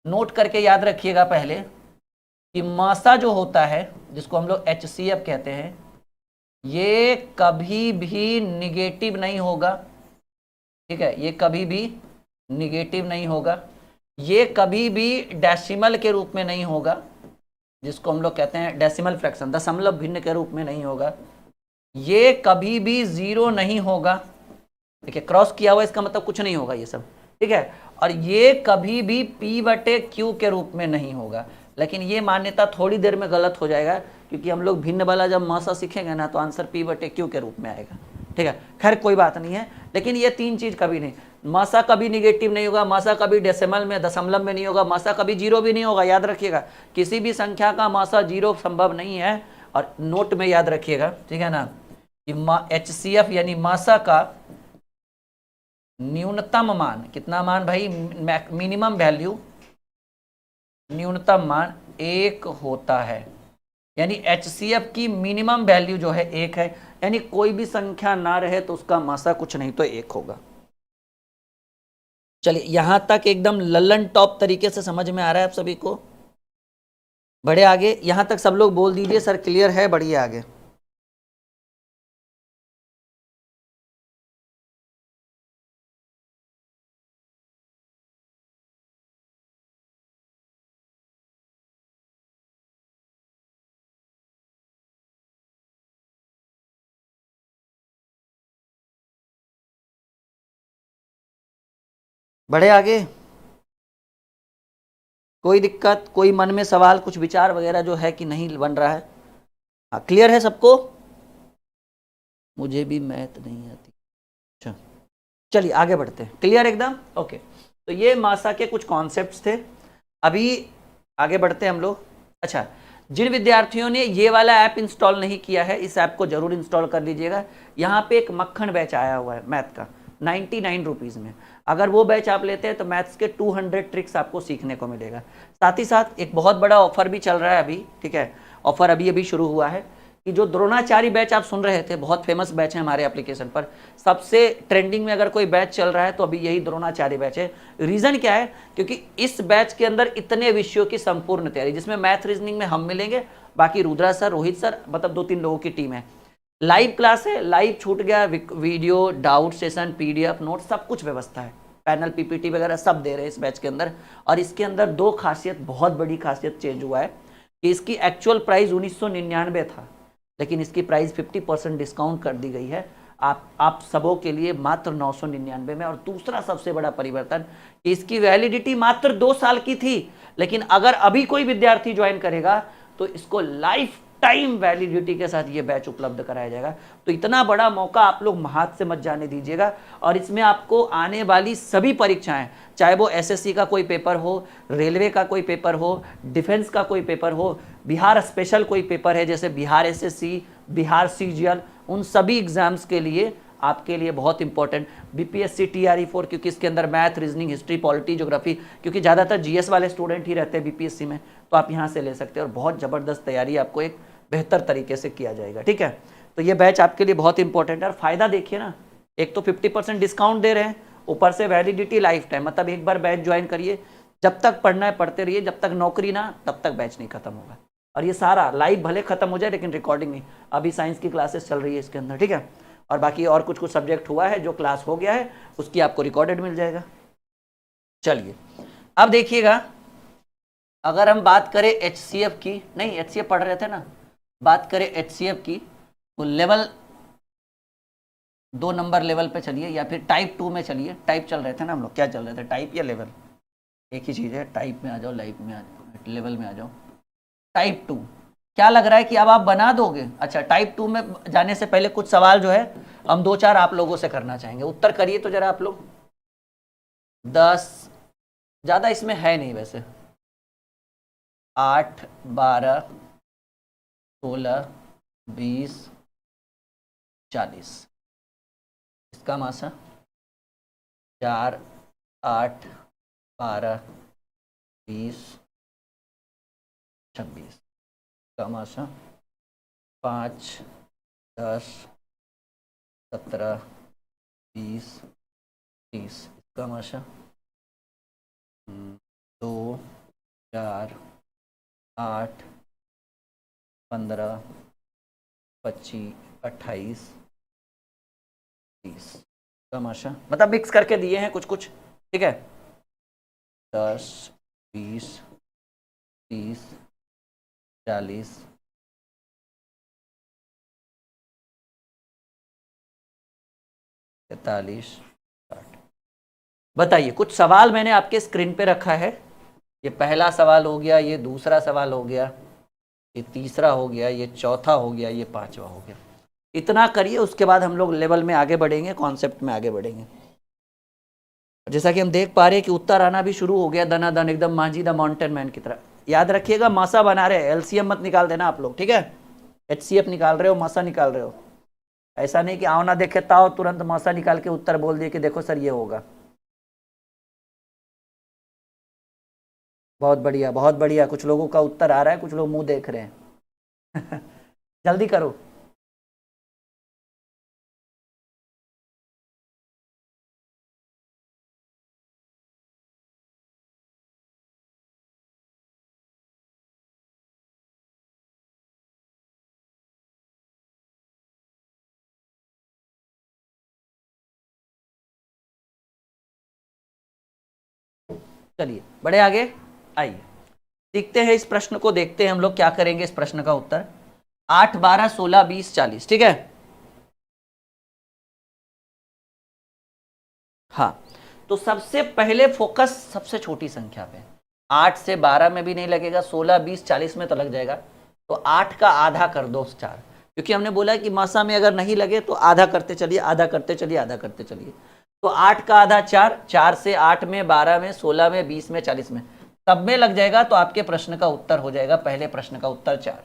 नोट करके याद रखिएगा पहले कि मासा जो होता है, जिसको हम लोग HCF कहते हैं, ये कभी भी निगेटिव नहीं होगा, ठीक है। ये कभी भी निगेटिव नहीं होगा, ये कभी भी डेसिमल के रूप में नहीं होगा, जिसको हम लोग कहते हैं डेसिमल फ्रैक्शन, दशमलव भिन्न के रूप में नहीं होगा, ये कभी भी 0 नहीं होगा। देखिए क्रॉस किया हुआ, इसका मतलब कुछ नहीं होगा ये सब, ठीक है। और ये कभी भी P/Q के रूप में नहीं होगा। लेकिन ये मान्यता थोड़ी देर में गलत हो जाएगा, क्योंकि हम लोग भिन्न वाला जब मासा सीखेंगे ना तो आंसर P/Q के रूप में आएगा, ठीक है। खैर कोई बात नहीं है, लेकिन ये 3 चीज कभी नहीं, मासा कभी निगेटिव नहीं होगा, मासा कभी डेसिमल में, दशमलव में नहीं होगा, मासा कभी 0 भी नहीं होगा। याद रखिएगा, किसी भी संख्या का मासा 0 संभव नहीं है। और नोट में याद रखिएगा, ठीक है ना, कि HCF यानी मासा का न्यूनतम मान, कितना मान भाई? मिनिमम वैल्यू, न्यूनतम मान 1 होता है। यानी HCF की मिनिमम वैल्यू जो है 1 है, यानी कोई भी संख्या ना रहे तो उसका मासा कुछ नहीं तो 1 होगा। चलिए यहां तक एकदम लल्लन टॉप तरीके से समझ में आ रहा है आप सभी को? बढ़े आगे, यहां तक सब लोग बोल दीजिए सर क्लियर है, बढ़िए आगे। बढ़े आगे। कोई दिक्कत, कोई मन में सवाल, कुछ विचार वगैरह जो है कि नहीं बन रहा है? हाँ, क्लियर है सबको? मुझे भी मैथ नहीं आती। अच्छा, चलिए आगे बढ़ते हैं। क्लियर एकदम? ओके। तो ये मासा के कुछ कॉन्सेप्ट्स थे। अभी आगे बढ़ते हैं हम लोग। अच्छा, जिन विद्यार्थियों ने ये वाला ऐप इंस्टॉल नहीं किया है, इस ऐप को जरूर इंस्टॉल कर लीजिएगा। यहाँ पे एक मक्खन बैच आया हुआ है मैथ का 99 रुपीज़ में। अगर वो बैच आप लेते हैं तो मैथ्स के 200 ट्रिक्स आपको सीखने को मिलेगा। साथ ही साथ एक बहुत बड़ा ऑफर भी चल रहा है अभी, ठीक है? ऑफर अभी अभी शुरू हुआ है कि जो द्रोणाचार्य बैच आप सुन रहे थे, बहुत फेमस बैच है हमारे एप्लीकेशन पर, सबसे ट्रेंडिंग में अगर कोई बैच चल रहा है तो अभी यही द्रोणाचार्य बैच है। रीजन क्या है? क्योंकि इस बैच के अंदर इतने विषयों की संपूर्ण तैयारी, जिसमें मैथ रीजनिंग में हम मिलेंगे, बाकी रुद्रा सर, रोहित सर, मतलब 2-3 लोगों की टीम है। लाइव क्लास है, लाइव छूट गया, video, doubt session, PDF, note, सब कुछ व्यवस्था है। पैनल, पीपीटी वगैरह सब दे रहे हैं इस बैच के अंदर। और इसके अंदर दो खासियत, बहुत बड़ी खासियत चेंज हुआ है कि इसकी एक्चुअल प्राइस 1999 था, लेकिन इसकी प्राइस 50% डिस्काउंट कर दी गई है आप सबों के लिए मात्र 999 में। और दूसरा सबसे बड़ा परिवर्तन, इसकी वैलिडिटी मात्र 2 साल की थी, लेकिन अगर अभी कोई विद्यार्थी ज्वाइन करेगा तो इसको लाइफ टाइम वैलिडिटी के साथ ये बैच उपलब्ध कराया जाएगा। तो इतना बड़ा मौका आप लोग हाथ से मत जाने दीजिएगा। और इसमें आपको आने वाली सभी परीक्षाएं, चाहे वो एसएससी का कोई पेपर हो, रेलवे का कोई पेपर हो, डिफेंस का कोई पेपर हो, बिहार स्पेशल कोई पेपर है जैसे बिहार एसएससी, बिहार सीजीएल, उन सभी एग्जाम्स के लिए आपके लिए बहुत इंपॉर्टेंट बीपीएससी TRE4, क्योंकि इसके अंदर math, reasoning, history, polity, geography, क्योंकि ज़्यादातर जीएस वाले स्टूडेंट ही रहते हैं बीपीएससी में, तो आप यहाँ से ले सकते हैं और बहुत ज़बरदस्त तैयारी आपको एक बेहतर तरीके से किया जाएगा। ठीक है, तो ये बैच आपके लिए बहुत इंपॉर्टेंट है। और फायदा देखिए ना, एक तो 50% डिस्काउंट दे रहे हैं, ऊपर से वैलिडिटी लाइफ टाइम, मतलब एक बार बैच ज्वाइन करिए, जब तक पढ़ना है पढ़ते रहिए, जब तक नौकरी ना, तब तक बैच नहीं खत्म होगा। और ये सारा लाइव भले खत्म हो जाए लेकिन रिकॉर्डिंग नहीं, अभी साइंस की क्लासेस चल रही है इसके अंदर। ठीक है, और बाकी और कुछ कुछ सब्जेक्ट हुआ है, जो क्लास हो गया है उसकी आपको रिकॉर्डेड मिल जाएगा। चलिए अब देखिएगा, अगर हम बात करें HCF की, नहीं HCF पढ़ रहे थे ना, बात करें HCF की, तो लेवल 2 नंबर लेवल पे चलिए या फिर टाइप 2 में चलिए। टाइप चल रहे थे ना हम लोग, क्या चल रहे थे, टाइप या लेवल? एक ही चीज़ है, टाइप में आ जाओ, लाइव में आ जाओ, लेवल में आ जाओ। टाइप 2 क्या लग रहा है कि अब आप बना दोगे? अच्छा, टाइप 2 में जाने से पहले कुछ सवाल जो है हम 2-4 आप लोगों से करना चाहेंगे, उत्तर करिए तो जरा आप लोग। 10 ज़्यादा इसमें है नहीं वैसे, 8, 12, 16, 20, 40, इसका मासा 4, 8, 12, 20, 26, इसका मासा 5, 10, 17, 20, 30, इसका मासा 2, 4, 8, 15, 25, 28, 30, तमाशा, मतलब मिक्स करके दिए हैं कुछ कुछ। ठीक है, 10, 20, 30, 40, 43, 60। बताइए, कुछ सवाल मैंने आपके स्क्रीन पे रखा है। ये पहला सवाल हो गया, ये दूसरा सवाल हो गया, ये तीसरा हो गया, ये चौथा हो गया, ये पांचवा हो गया। इतना करिए, उसके बाद हम लोग लेवल में आगे बढ़ेंगे, कॉन्सेप्ट में आगे बढ़ेंगे। जैसा कि हम देख पा रहे हैं कि उत्तर आना भी शुरू हो गया दनादन, एकदम मांझी द माउंटेन मैन की तरह। याद रखिएगा, मासा बना रहे, एलसीएम मत निकाल देना आप लोग, ठीक है? HCF निकाल रहे हो, मासा निकाल रहे हो, ऐसा नहीं कि आओ ना देखे ताओ तुरंत मासा निकाल के उत्तर बोल दिए कि देखो सर ये होगा। बहुत बढ़िया, बहुत बढ़िया, कुछ लोगों का उत्तर आ रहा है, कुछ लोग मुंह देख रहे हैं। जल्दी करो। चलिए बड़े आगे आइए, देखते हैं इस प्रश्न को, देखते हैं हम लोग क्या करेंगे इस प्रश्न का उत्तर। 8, 12, 16, 20, 40, ठीक है? हाँ, तो सबसे पहले फोकस सबसे छोटी संख्या पे। 8 से 12 में भी नहीं लगेगा, 16, 20, 40 में तो लग जाएगा। तो 8 का आधा कर दो 4, क्योंकि हमने बोला कि मासा में अगर नहीं लगे तो आधा करते चलिए, आधा करते चलिए, आधा करते चलिए। तो 8 का आधा 4, 4 से 8 में, 12 में, 16 में, 20 में, 40 में, सब में लग जाएगा। तो आपके प्रश्न का उत्तर हो जाएगा, पहले प्रश्न का उत्तर 4।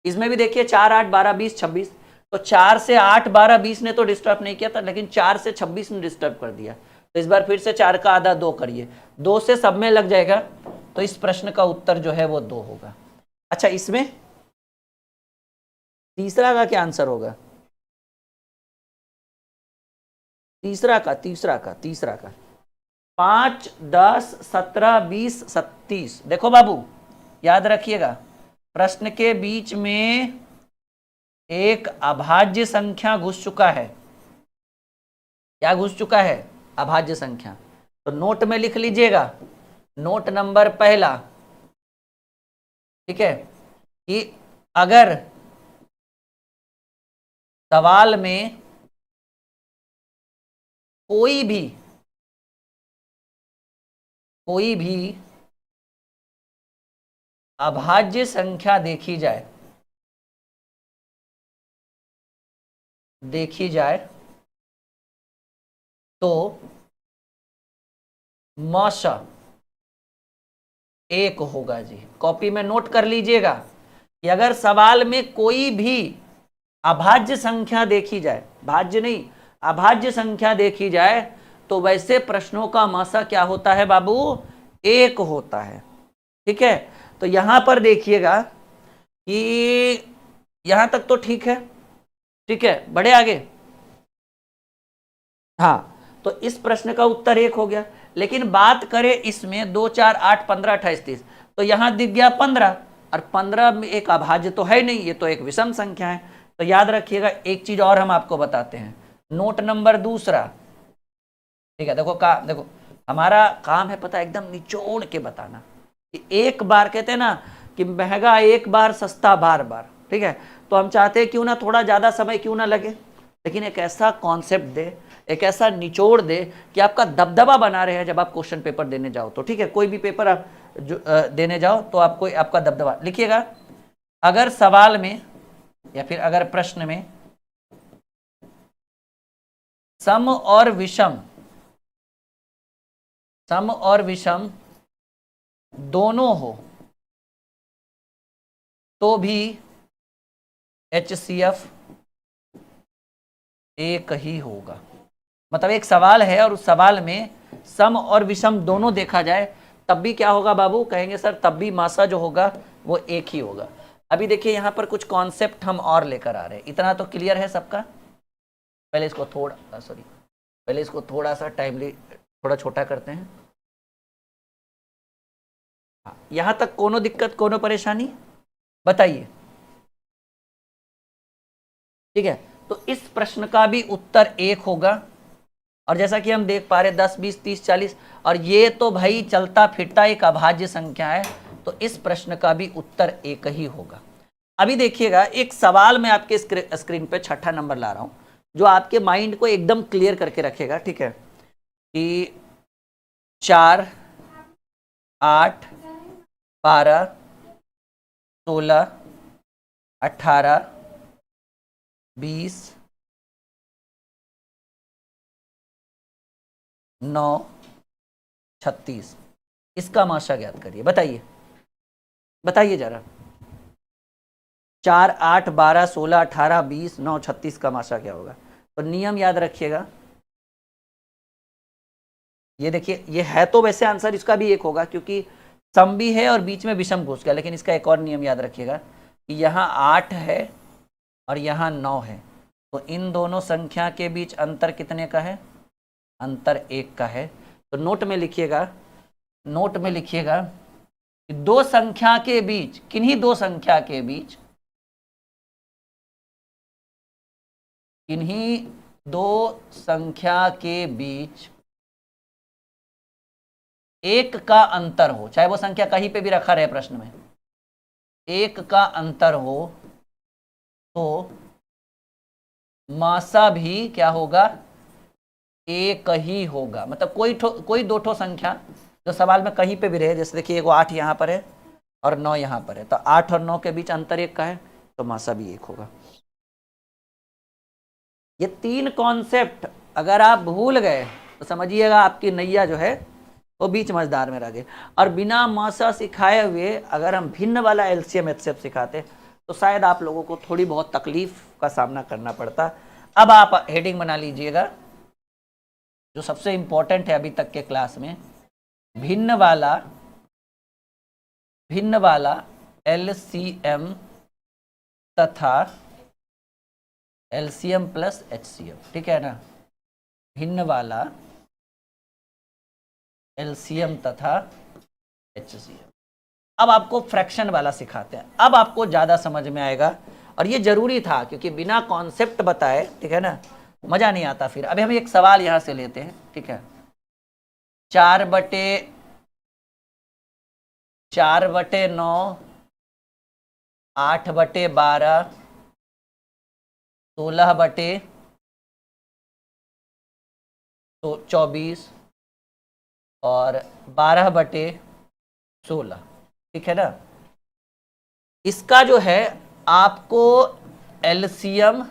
इसमें भी देखिए 4, 8, 12, 20, 26। तो 4 से 8, 12, 20 ने तो डिस्टर्ब नहीं किया था, लेकिन 4 से 26 ने डिस्टर्ब कर दिया। तो इस बार फिर से 4 का आधा 2 करिए, 2 से सब में लग जाएगा। तो इस प्रश्न का उत्तर जो है वो 2 होगा। अच्छा, इसमें तीसरा का क्या आंसर होगा? तीसरा का 5, 10, 17, 20, 37। देखो बाबू, याद रखिएगा, प्रश्न के बीच में एक अभाज्य संख्या घुस चुका है। क्या घुस चुका है? अभाज्य संख्या। तो नोट में लिख लीजिएगा, नोट नंबर पहला, ठीक है, कि अगर सवाल में कोई भी अभाज्य संख्या देखी जाए तो मौसा 1 होगा जी। कॉपी में नोट कर लीजिएगा कि अगर सवाल में कोई भी अभाज्य संख्या देखी जाए, भाज्य नहीं, अभाज्य संख्या देखी जाए, तो वैसे प्रश्नों का मासा क्या होता है बाबू? 1 होता है। ठीक है, तो यहां पर देखिएगा कि यहां तक तो ठीक है, ठीक है, बढ़े आगे। हाँ, तो इस प्रश्न का उत्तर 1 हो गया। लेकिन बात करें इसमें 2, 4, 8, 15, 28, 30, तो यहां दिख गया 15, और 15 में एक अभाज्य तो है नहीं, ये तो एक विषम संख्या है। तो याद रखिएगा, एक चीज और हम आपको बताते हैं, नोट नंबर दूसरा, ठीक है। देखो हमारा काम है पता, एकदम निचोड़ के बताना कि एक बार, कहते हैं ना कि महंगा एक बार, सस्ता बार बार, ठीक है। तो हम चाहते हैं क्यों ना थोड़ा ज्यादा समय क्यों ना लगे, लेकिन एक ऐसा कॉन्सेप्ट दे, एक ऐसा निचोड़ दे कि आपका दबदबा बना रहे जब आप क्वेश्चन पेपर देने जाओ। तो ठीक है, कोई भी पेपर आप जो देने जाओ तो आपको आपका दबदबा लिखिएगा। अगर सवाल में या फिर अगर प्रश्न में सम और विषम दोनों हो तो भी HCF 1 ही होगा। मतलब एक सवाल है और उस सवाल में सम और विषम दोनों देखा जाए, तब भी क्या होगा बाबू? कहेंगे सर तब भी मासा जो होगा वो 1 ही होगा। अभी देखिए यहां पर कुछ कॉन्सेप्ट हम और लेकर आ रहे हैं। इतना तो क्लियर है सबका? पहले इसको थोड़ा सा टाइमली थोड़ा छोटा करते हैं। हाँ, यहां तक कोनो दिक्कत, कोनो परेशानी बताइए? ठीक है, तो इस प्रश्न का भी उत्तर 1 होगा। और जैसा कि हम देख पा रहे 10, 20, 30, 40, और ये तो भाई चलता फिरता एक अभाज्य संख्या है, तो इस प्रश्न का भी उत्तर 1 ही होगा। अभी देखिएगा, एक सवाल मैं आपके स्क्रीन पे 6ठा नंबर ला रहा हूं, जो आपके माइंड को एकदम क्लियर करके रखेगा। ठीक है, कि 4, 8, 12, 16, 18, 20, 9, 36, इसका माशा ज्ञात करिए। बताइए जरा। 4, 8, 12, 16, 18, 20, 9, 36 का माशा क्या होगा? तो नियम याद रखिएगा। ये देखिए, ये है तो वैसे आंसर इसका भी 1 होगा, क्योंकि सम भी है और बीच में विषम घुस गया। लेकिन इसका एक और नियम याद रखिएगा कि यहाँ 8 है और यहाँ 9 है, तो इन दोनों संख्या के बीच अंतर कितने का है? अंतर 1 का है। तो नोट में लिखिएगा कि दो संख्या के बीच, किन्हीं दो संख्या के बीच, किन्हीं दो संख्या के बीच 1 का अंतर हो, चाहे वो संख्या कहीं पे भी रखा रहे प्रश्न में, 1 का अंतर हो, तो मासा भी क्या होगा? एक ही होगा, मतलब कोई दो ठो संख्या जो सवाल में कहीं पे भी रहे, जैसे देखिए एगो 8 यहाँ पर है और 9 यहाँ पर है, तो 8 और 9 के बीच अंतर एक का है, तो मासा भी एक होगा। ये 3 कॉन्सेप्ट अगर आप भूल गए तो समझिएगा आपकी नैया जो है वो बीच मझधार में रह गई। और बिना मासा सिखाए हुए अगर हम भिन्न वाला एलसीएम एचसीएफ सिखाते तो शायद आप लोगों को थोड़ी बहुत तकलीफ का सामना करना पड़ता। अब आप हेडिंग बना लीजिएगा जो सबसे इंपॉर्टेंट है अभी तक के क्लास में, भिन्न वाला एलसीएम तथा एलसीएम प्लस एचसीएम, ठीक है ना, भिन्न वाला एलसीएम तथा एचसीएम। अब आपको फ्रैक्शन वाला सिखाते हैं, अब आपको ज्यादा समझ में आएगा और ये जरूरी था क्योंकि बिना कॉन्सेप्ट बताए, ठीक है ना, मजा नहीं आता फिर। अभी हम एक सवाल यहां से लेते हैं, ठीक है, 4/9, 8/12, 16/24 और 12/16, ठीक है ना। इसका जो है आपको एलसीएम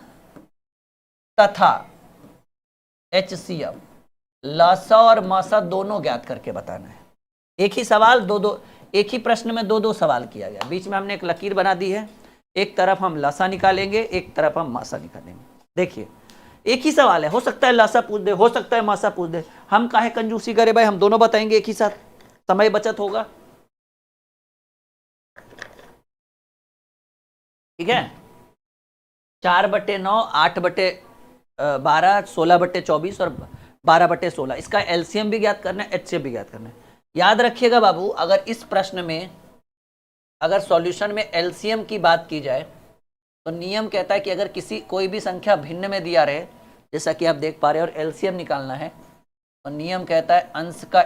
तथा एचसीएम, लसा और मासा दोनों ज्ञात करके बताना है। एक ही सवाल एक ही प्रश्न में दो सवाल किया गया, बीच में हमने एक लकीर बना दी है, एक तरफ हम लसा निकालेंगे, एक तरफ हम मासा निकालेंगे। देखिए एक ही सवाल है, हो सकता है लसा पूछ दे, हो सकता है मासा पूछ दे, हम काहे कंजूसी करें भाई, हम दोनों बताएंगे एक ही साथ, समय बचत होगा, ठीक है। 4/9, 8/12, 16/24 और 12/16, इसका एलसीएम भी ज्ञात करना है, एचसीएम भी ज्ञात करना है। याद रखिएगा बाबू, अगर इस प्रश्न में अगर सॉल्यूशन में एलसीएम की बात की जाए तो नियम कहता है कि अगर कोई भी संख्या भिन्न में दिया रहे, जैसा कि आप देख पा रहे हैं, और एलसीएम निकालना है तो नियम कहता है अंश का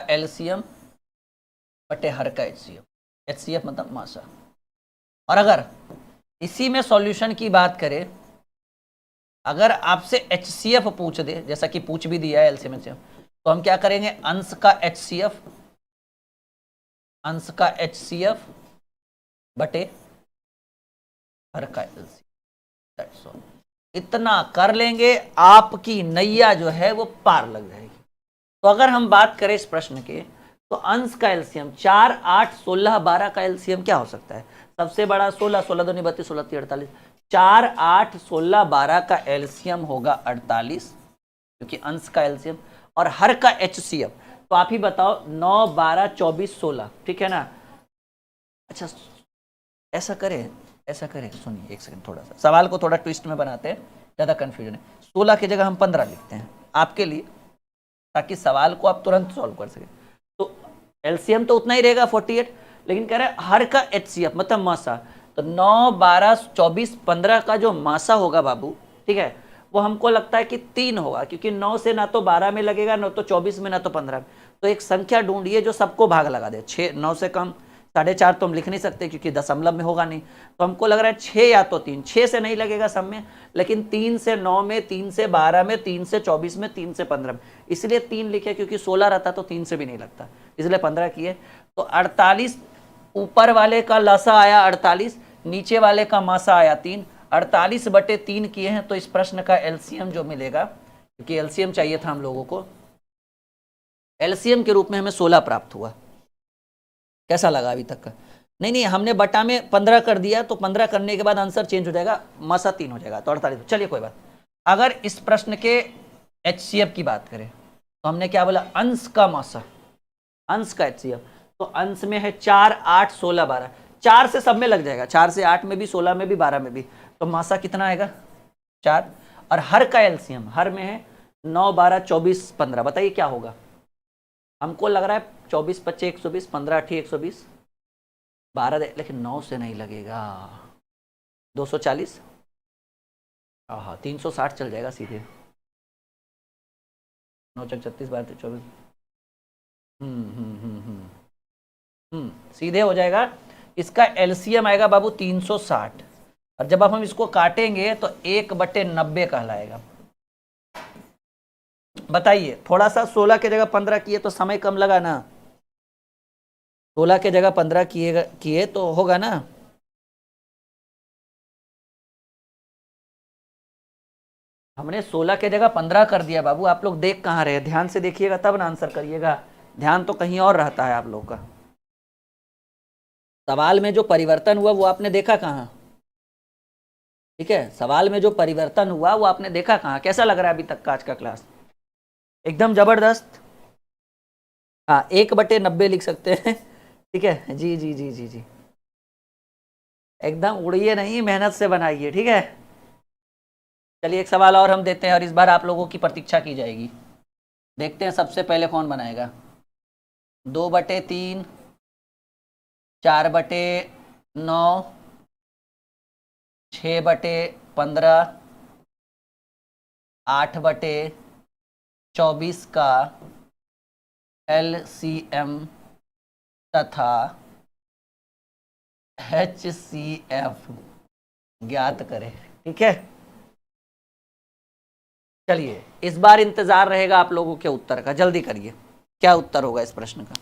एलसीएम बटे हर का एचसीएफ, एचसीएफ मतलब मासा। और अगर इसी में सॉल्यूशन की बात करें, अगर आपसे एचसीएफ पूछ दे, जैसा कि पूछ भी दिया है एलसीएम एचसीएफ, तो हम क्या करेंगे, अंश का एचसीएफ बटे हर का एलसीएम। इतना कर लेंगे, आपकी नैया जो है वो पार लग जाएगी। तो अगर हम बात करें इस प्रश्न के, तो अंश का एलसीएम 4, 8, 16, 12 का एलसीएम क्या हो सकता है, सबसे बड़ा 16, 16 दूनी 32, 16 3 48, 4, 8, 16, 12 का एलसीएम होगा 48, क्योंकि अंश का एलसीएम। और हर का एचसीएफ, तो आप ही बताओ, 9, 12, 24, 16, ठीक है ना। अच्छा ऐसा करें, सुनिए एक सेकंड, थोड़ा सा सवाल को थोड़ा ट्विस्ट में बनाते हैं, ज्यादा कंफ्यूजन है। 16 की जगह हम 15 लिखते हैं आपके लिए, ताकि सवाल को आप तुरंत सॉल्व कर सके। तो एलसीएम तो उतना ही रहेगा 48, लेकिन कह रहे हैं हर का एचसीएफ मतलब मासा, तो 9, 12, 24, 15 का जो मासा होगा बाबू, ठीक है, वो हमको लगता है कि 3 होगा, क्योंकि 9 से ना तो 12 में लगेगा, ना तो 24 में, ना तो 15 में। तो एक संख्या ढूंढिए जो सबको भाग लगा दे। 6, 9 से कम 4.5 तो हम लिख नहीं सकते क्योंकि दशमलव में होगा नहीं, तो हमको लग रहा है 6 या तो 3, 6 से नहीं लगेगा सब में, लेकिन 3 से 9 में, 3 से 12 में, 3 से 24 में, 3 से 15 में, इसलिए 3 लिखे, क्योंकि 16 रहता तो 3 से भी नहीं लगता, इसलिए 15 किए। तो 48, ऊपर वाले का लसा आया 48, नीचे वाले का मासा आया 3, 48/3 किए हैं। तो इस प्रश्न का एलसीएम जो मिलेगा, क्योंकि एलसीएम चाहिए था हम लोगों को, एलसीएम के रूप में हमें 16 प्राप्त हुआ। कैसा लगा अभी तक का? नहीं, हमने बटा में 15 कर दिया, तो 15 करने के बाद आंसर चेंज हो जाएगा, मासा 3 हो जाएगा, तो 48। चलिए कोई बात। अगर इस प्रश्न के एचसीएफ की बात करें तो हमने क्या बोला, अंश का मासा, अंश का एचसीएफ, तो अंश में है 4, 8, 16, 12, 4 से सब में लग जाएगा, 4 से 8 में भी, 16 में भी, 12 में भी, तो मासा कितना आएगा 4। और हर का एलसीएम, हर में है 9, 12, 24, 15, बताइए क्या होगा। हमको लग रहा है 24, 25, 120, 15, 8, 120, 12, लेकिन 9 से नहीं लगेगा, 240, हाँ 360 चल जाएगा सीधे, 9 चक 36, 12, 24, सीधे हो जाएगा। इसका एलसीएम आएगा बाबू 360, और जब अब हम इसको काटेंगे तो 1/90 कहलाएगा। बताइए, थोड़ा सा 16 के जगह 15 किए तो समय कम लगा ना, 16 के जगह 15 किए तो होगा ना। हमने 16 के जगह 15 कर दिया बाबू, आप लोग देख कहाँ रहे, ध्यान से देखिएगा तब ना आंसर करिएगा, ध्यान तो कहीं और रहता है आप लोग का। सवाल में जो परिवर्तन हुआ वो आपने देखा कहाँ? ठीक है, सवाल में जो परिवर्तन हुआ वो आपने देखा कहाँ? कैसा लग रहा है अभी तक का आज का क्लास? एकदम जबरदस्त। हाँ, 1/90 लिख सकते हैं। ठीक है जी जी जी जी जी, एकदम उड़िए नहीं, मेहनत से बनाइए, ठीक है। चलिए एक सवाल और हम देते हैं, और इस बार आप लोगों की प्रतीक्षा की जाएगी। देखते हैं सबसे पहले कौन बनाएगा। 2/3, 4/9, 6/15, 8/24 का LCM तथा HCF ज्ञात करें। ठीक है, चलिए इस बार इंतजार रहेगा आप लोगों के उत्तर का, जल्दी करिए, क्या उत्तर होगा इस प्रश्न का।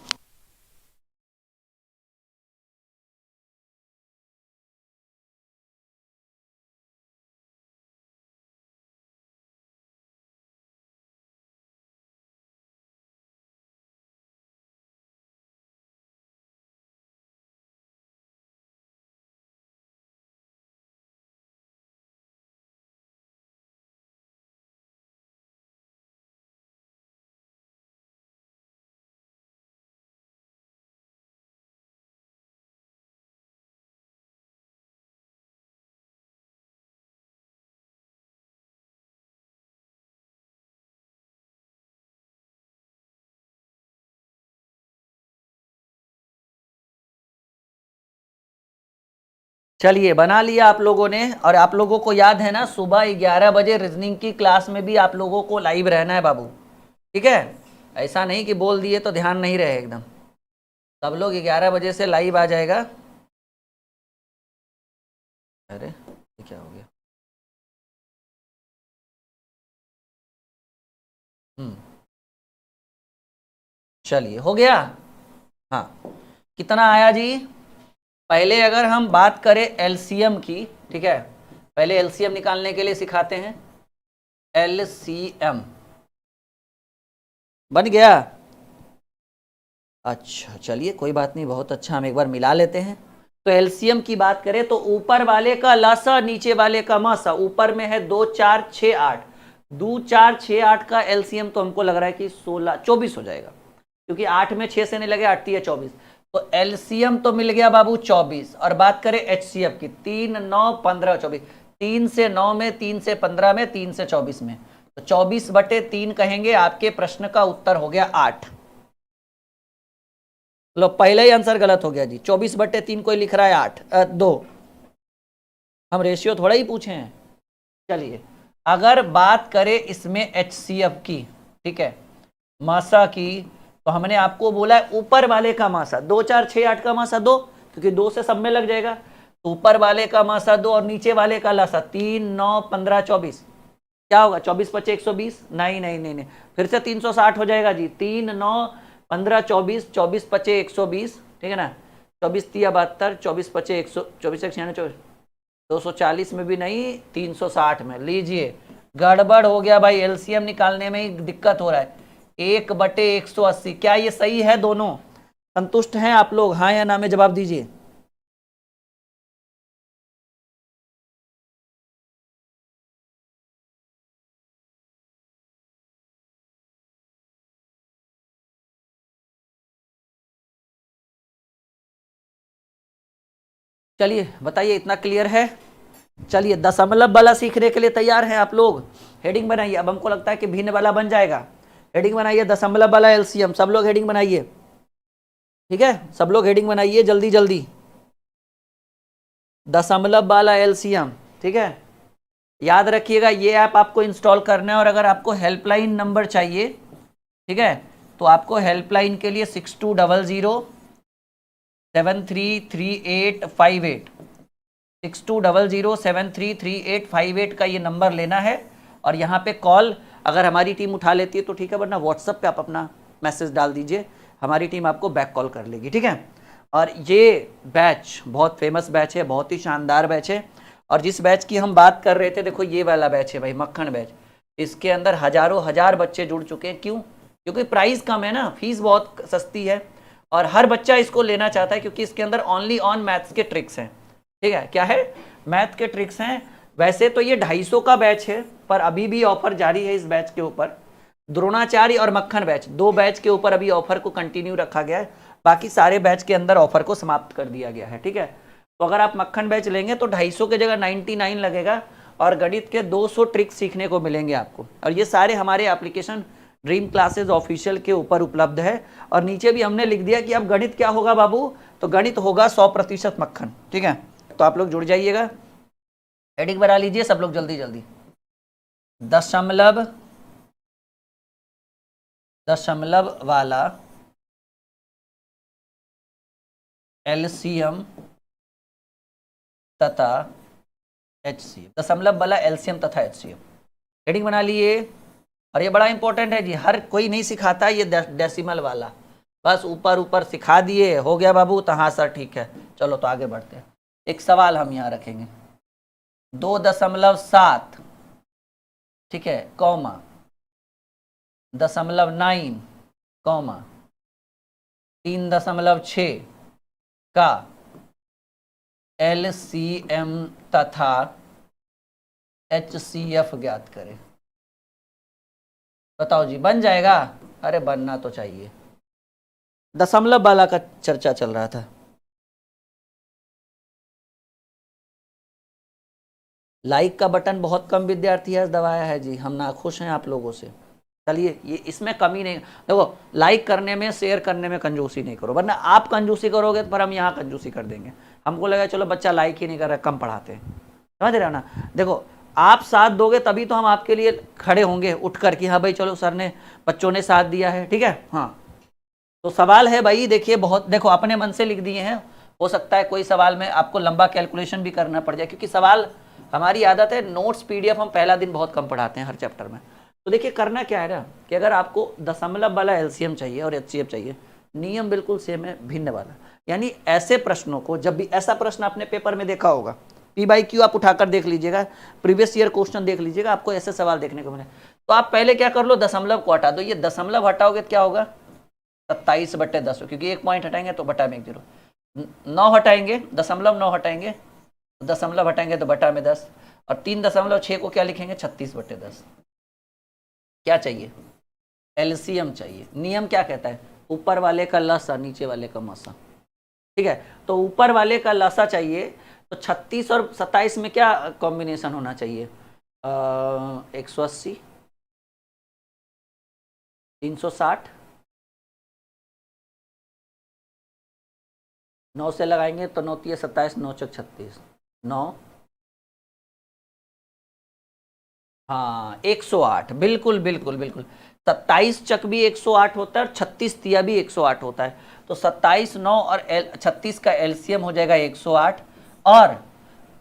चलिए बना लिया आप लोगों ने, और आप लोगों को याद है ना, सुबह 11 बजे रीजनिंग की क्लास में भी आप लोगों को लाइव रहना है बाबू। ठीक है, ऐसा नहीं कि बोल दिए तो ध्यान नहीं रहे, एकदम सब लोग 11 बजे से लाइव आ जाएगा। अरे ये क्या हो गया? चलिए हो गया। हाँ, कितना आया जी? पहले अगर हम बात करें एलसीएम की, ठीक है, पहले एलसीएम निकालने के लिए सिखाते हैं। एलसीएम बन गया? अच्छा चलिए कोई बात नहीं, बहुत अच्छा, हम एक बार मिला लेते हैं। तो एलसीएम की बात करें तो ऊपर वाले का लसा, नीचे वाले का मासा। ऊपर में है 2 4 6 8, 2 4 6 8 का एलसीएम तो हमको लग रहा है कि 16 24 हो जाएगा, क्योंकि 8 में 6 से नहीं लगे, 8 है 24। तो एलसीएम तो मिल गया बाबू 24। और बात करें एचसीएफ की, 3 9 15 24, 3 से 9 में, 3 से 15 में, 3 से 24 में, तो 24/3 कहेंगे। आपके प्रश्न का उत्तर हो गया 8। लो पहले ही आंसर गलत हो गया जी, 24/3 कोई लिख रहा है 8 2, हम रेशियो थोड़ा ही पूछे हैं। चलिए अगर बात करें इसमें एचसीएफ की, ठीक है, मासा की, तो हमने आपको बोला है ऊपर वाले का मासा 2 4 6 8 का मासा 2, क्योंकि 2 से सब में लग जाएगा, तो ऊपर वाले का मासा 2 और नीचे वाले का लासा 3 9 15 24, क्या होगा? 24 25 120, नहीं नहीं नहीं नहीं, फिर से 360 हो जाएगा जी। 3 9 15 24, 24 25 120, ठीक है ना, 24 3 72, 24 25 100, 24 1 96, 240 में भी नहीं, 360 में। लीजिए गड़बड़ हो गया भाई, एलसीएम निकालने में ही दिक्कत हो रहा है। 1/180, क्या ये सही है? दोनों संतुष्ट हैं आप लोग? हाँ या ना में जवाब दीजिए। चलिए बताइए, इतना क्लियर है? चलिए दशमलव वाला सीखने के लिए तैयार हैं आप लोग? हेडिंग बनाइए, अब हमको लगता है कि भिन्न वाला बन जाएगा। हेडिंग बनाइए, दशमलव वाला एलसीएम, सब लोग हेडिंग बनाइए। ठीक है, सब लोग हेडिंग बनाइए जल्दी जल्दी, दशमलव वाला एलसीएम। ठीक है, याद रखिएगा ये ऐप आपको इंस्टॉल करना है, और अगर आपको हेल्पलाइन नंबर चाहिए, ठीक है, तो आपको हेल्पलाइन के लिए 6200 733858, 6200733858 का ये नंबर लेना है और यहाँ पे कॉल अगर हमारी टीम उठा लेती है तो ठीक है, वरना व्हाट्सएप पे आप अपना मैसेज डाल दीजिए, हमारी टीम आपको बैक कॉल कर लेगी, ठीक है। और ये बैच बहुत फेमस बैच है, बहुत ही शानदार बैच है। और जिस बैच की हम बात कर रहे थे, देखो ये वाला बैच है भाई, मक्खन बैच, इसके अंदर हजारों हजार बच्चे जुड़ चुके हैं। क्यों? क्योंकि प्राइस कम है ना, फीस बहुत सस्ती है और हर बच्चा इसको लेना चाहता है, क्योंकि इसके अंदर ओनली ऑन मैथ्स के ट्रिक्स हैं, ठीक है। क्या है? मैथ के ट्रिक्स हैं। वैसे तो ये 250 का बैच है, पर अभी भी ऑफर जारी है इस बैच के ऊपर। द्रोणाचार्य और मक्खन बैच, दो बैच के ऊपर अभी ऑफर को कंटिन्यू रखा गया है, बाकी सारे बैच के अंदर ऑफर को समाप्त कर दिया गया है, ठीक है। तो अगर आप मक्खन बैच लेंगे तो 250 की जगह 99 लगेगा और गणित के 200 ट्रिक्स सीखने को मिलेंगे आपको। और ये सारे हमारे एप्लीकेशन ड्रीम क्लासेस ऑफिशियल के ऊपर उपलब्ध है। और नीचे भी हमने लिख दिया कि अब गणित क्या होगा बाबू, तो गणित होगा 100% मक्खन, ठीक है। तो आप लोग जुड़ जाइएगा, हेडिंग बना लीजिए सब लोग जल्दी जल्दी। दशमलव वाला एलसीएम तथा एचसीएम, दशमलव वाला एलसीएम तथा एचसीएम, हेडिंग बना लिए। और ये बड़ा इंपॉर्टेंट है जी, हर कोई नहीं सिखाता ये डेसिमल वाला, बस ऊपर ऊपर सिखा दिए, हो गया बाबू तो हाँ सर ठीक है, चलो तो आगे बढ़ते हैं। एक सवाल हम यहाँ रखेंगे, 2.7, ठीक है, कॉमा 0.9, कॉमा 3.6 का एलसीएम तथा एचसीएफ ज्ञात करें। बताओ जी, बन जाएगा? अरे बनना तो चाहिए, दशमलव वाला का चर्चा चल रहा था। लाइक का बटन बहुत कम विद्यार्थी आज दबाया है जी, हम नाखुश हैं आप लोगों से। चलिए, ये इसमें कमी नहीं, देखो लाइक करने में शेयर करने में कंजूसी नहीं करो, वरना आप कंजूसी करोगे पर हम यहाँ कंजूसी कर देंगे। हमको लगा चलो बच्चा लाइक ही नहीं कर रहा, कम पढ़ाते हैं, समझ रहे हो ना। देखो आप साथ दोगे तभी तो हम आपके लिए खड़े होंगे उठ कर कि हाँ भाई चलो सर ने, बच्चों ने साथ दिया है, ठीक है। हाँ तो सवाल है भाई, देखिए बहुत, देखो अपने मन से लिख दिए हैं, हो सकता है कोई सवाल में आपको लंबा कैलकुलेशन भी करना पड़ जाए, क्योंकि सवाल, हमारी आदत है नोट्स पीडीएफ हम पहला दिन बहुत कम पढ़ाते हैं हर चैप्टर में। तो देखिए करना क्या है ना, कि अगर आपको दशमलव वाला एलसीएम चाहिए और एचसीएफ चाहिए, नियम बिल्कुल सेम है, भिन्न वाला। यानी ऐसे प्रश्नों को, जब भी ऐसा प्रश्न आपने पेपर में देखा होगा, पी बाई क्यू आप उठाकर देख लीजिएगा, प्रीवियस ईयर क्वेश्चन देख लीजिएगा, आपको ऐसे सवाल देखने को मिले। तो आप पहले क्या कर लो, दशमलव को हटा दो। ये दशमलव हटाओगे तो क्या होगा, 27/10, क्योंकि एक पॉइंट हटाएंगे तो बटा में 1 0, 9 हटाएंगे, दशमलव 9 हटाएंगे, दशमलव हटाएंगे तो बटा में 10, और 3.6 को क्या लिखेंगे, 36/10। क्या चाहिए, एलसीएम चाहिए। नियम क्या कहता है, ऊपर वाले का लसा नीचे वाले का मसा, ठीक है। तो ऊपर वाले का लसा चाहिए, तो 36 और 27 में क्या कॉम्बिनेशन होना चाहिए, 180, 360, 9 से लगाएंगे तो 9 3 27, 9 चौक 36, 9, हाँ 108, बिल्कुल बिल्कुल बिल्कुल। 27 चक भी 108 होता है और 36 तिया भी 108 होता है। तो 27, 9 और 36 का एलसीएम हो जाएगा 108। और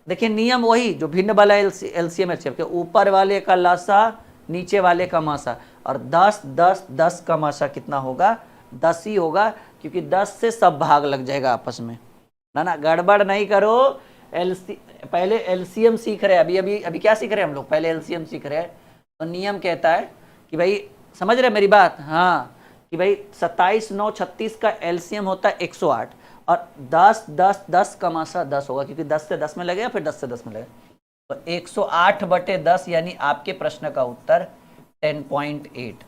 देखिए नियम वही जो भिन्न वाला एलसीएम एचसीएफ के, ऊपर वाले का लासा नीचे वाले का मासा, और 10 10 10 का मासा कितना होगा, 10 ही होगा, क्योंकि 10 से सब भाग लग जाएगा आपस में, ना गड़बड़ नहीं करो। पहले एलसीएम सीख रहे हैं, अभी क्या सीख रहे हैं हम लोग, पहले एलसीएम सीख रहे हैं। तो नियम कहता है कि भाई, समझ रहे मेरी बात, हाँ, कि भाई 27 9 36 का एलसीएम होता है 108, और 10 10 10 का मासा 10 होगा, क्योंकि 10 से 10 में लगेगा, फिर 10 से 10 में लगेगा। तो 108/10, यानी आपके प्रश्न का उत्तर 10.8,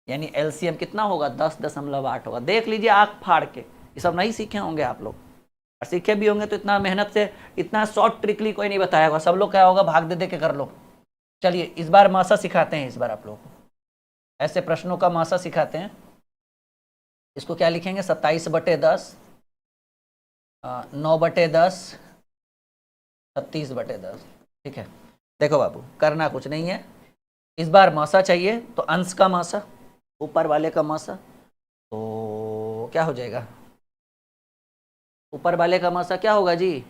यानी एलसीएम कितना होगा, 10.8 होगा। देख लीजिए आंख फाड़ के, ये सब नहीं सीखे होंगे आप लोग, और सीखे भी होंगे तो इतना मेहनत से, इतना शॉर्ट ट्रिकली कोई नहीं बताया होगा, सब लोग क्या होगा, भाग दे दे के कर लो। चलिए इस बार मासा सिखाते हैं, इस बार आप लोगों को ऐसे प्रश्नों का मासा सिखाते हैं। इसको क्या लिखेंगे, 27/10, 9/10, 36/10, ठीक है। देखो बाबू, करना कुछ नहीं है, इस बार मासा चाहिए तो अंश का मासा, ऊपर वाले का मासा, तो क्या हो जाएगा, ऊपर वाले का मासा क्या होगा जी,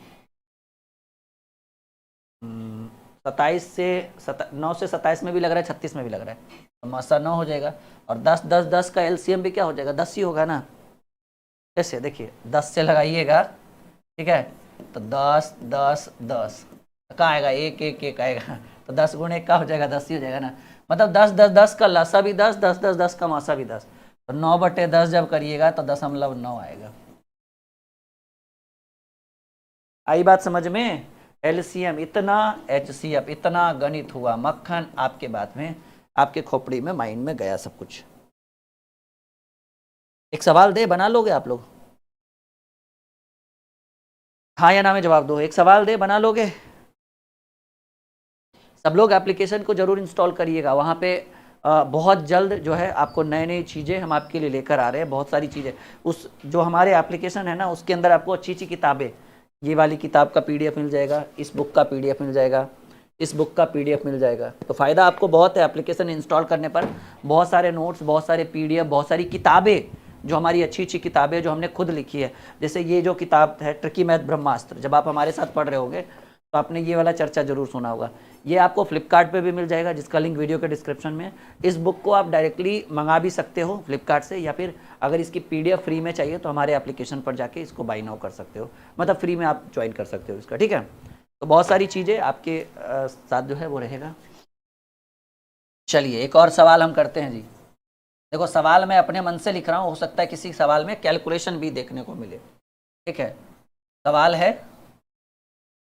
27 से 9 से 27 में भी लग रहा है, 36 में भी लग रहा है, तो मासा 9 हो जाएगा। और 10 10 10 का एलसीएम भी क्या हो जाएगा, 10 ही होगा ना। कैसे, देखिए 10 से लगाइएगा, ठीक है, तो 10 10 10 कहाँ आएगा, 1 1 1 आएगा, तो 10 गुणे का हो जाएगा, 10 ही हो जाएगा ना। मतलब 10 10 10 का लासा भी 10, 10 10 10 का मासा भी 10, तो 9/10 जब करिएगा तो 0.9 आएगा। आई बात समझ में। एलसीएम इतना, एचसीएफ इतना, गणित हुआ मक्खन, आपके बात में, आपके खोपड़ी में, माइंड में गया सब कुछ। एक सवाल दे, बना लोगे आप लोग, हाँ या ना में जवाब दो। एक सवाल दे, बना लोगे। सब लोग एप्लीकेशन को जरूर इंस्टॉल करिएगा, वहाँ पे बहुत जल्द जो है आपको नई नई चीज़ें हम आपके लिए लेकर आ रहे हैं, बहुत सारी चीज़ें। उस जो हमारे एप्लीकेशन है ना, उसके अंदर आपको अच्छी अच्छी किताबें, ये वाली किताब का पीडीएफ मिल जाएगा, इस बुक का पीडीएफ मिल जाएगा, इस बुक का पीडीएफ मिल जाएगा। तो फ़ायदा आपको बहुत है एप्लीकेशन इंस्टॉल करने पर। बहुत सारे नोट्स, बहुत सारे पीडीएफ, बहुत सारी किताबें, जो हमारी अच्छी अच्छी किताबें जो हमने खुद लिखी है। जैसे ये जो किताब है ट्रिकी मैथ ब्रह्मास्त्र, जब आप हमारे साथ पढ़ रहे होगे तो आपने ये वाला चर्चा जरूर सुना होगा। ये आपको फ्लिपकार्ट पे भी मिल जाएगा, जिसका लिंक वीडियो के डिस्क्रिप्शन में है। इस बुक को आप डायरेक्टली मंगा भी सकते हो फ्लिपकार्ट से, या फिर अगर इसकी पीडीएफ फ्री में चाहिए तो हमारे एप्लीकेशन पर जाके इसको बाय नाउ कर सकते हो, मतलब फ्री में आप ज्वाइन कर सकते हो इसका, ठीक है। तो बहुत सारी चीज़ें आपके साथ जो है वो रहेगा। चलिए एक और सवाल हम करते हैं जी। देखो सवाल मैं अपने मन से लिख रहा हूँ, हो सकता है किसी सवाल में कैलकुलेशन भी देखने को मिले, ठीक है। सवाल है,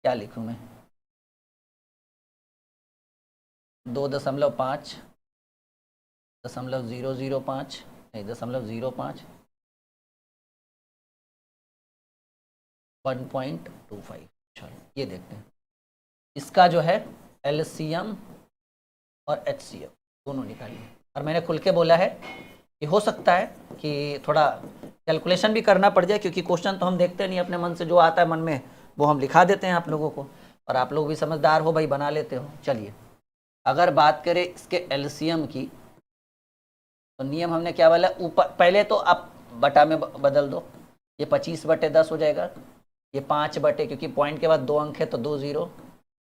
क्या लिखूँ मैं, 2.5 0.005 नहीं 0.05 1.25। चलो ये देखते हैं, इसका जो है एलसीएम और एचसीएफ दोनों निकालिए। और मैंने खुल के बोला है कि हो सकता है कि थोड़ा कैलकुलेशन भी करना पड़ जाए, क्योंकि क्वेश्चन तो हम देखते नहीं अपने मन से, जो आता है मन में वो हम लिखा देते हैं आप लोगों को, और आप लोग भी समझदार हो भाई, बना लेते हो। चलिए अगर बात करें इसके एलसीएम की, तो नियम हमने क्या बोला, ऊपर पहले तो आप बटा में बदल दो, ये 25/10 हो जाएगा, ये 5 क्योंकि पॉइंट के बाद 2 अंक है तो 2 0,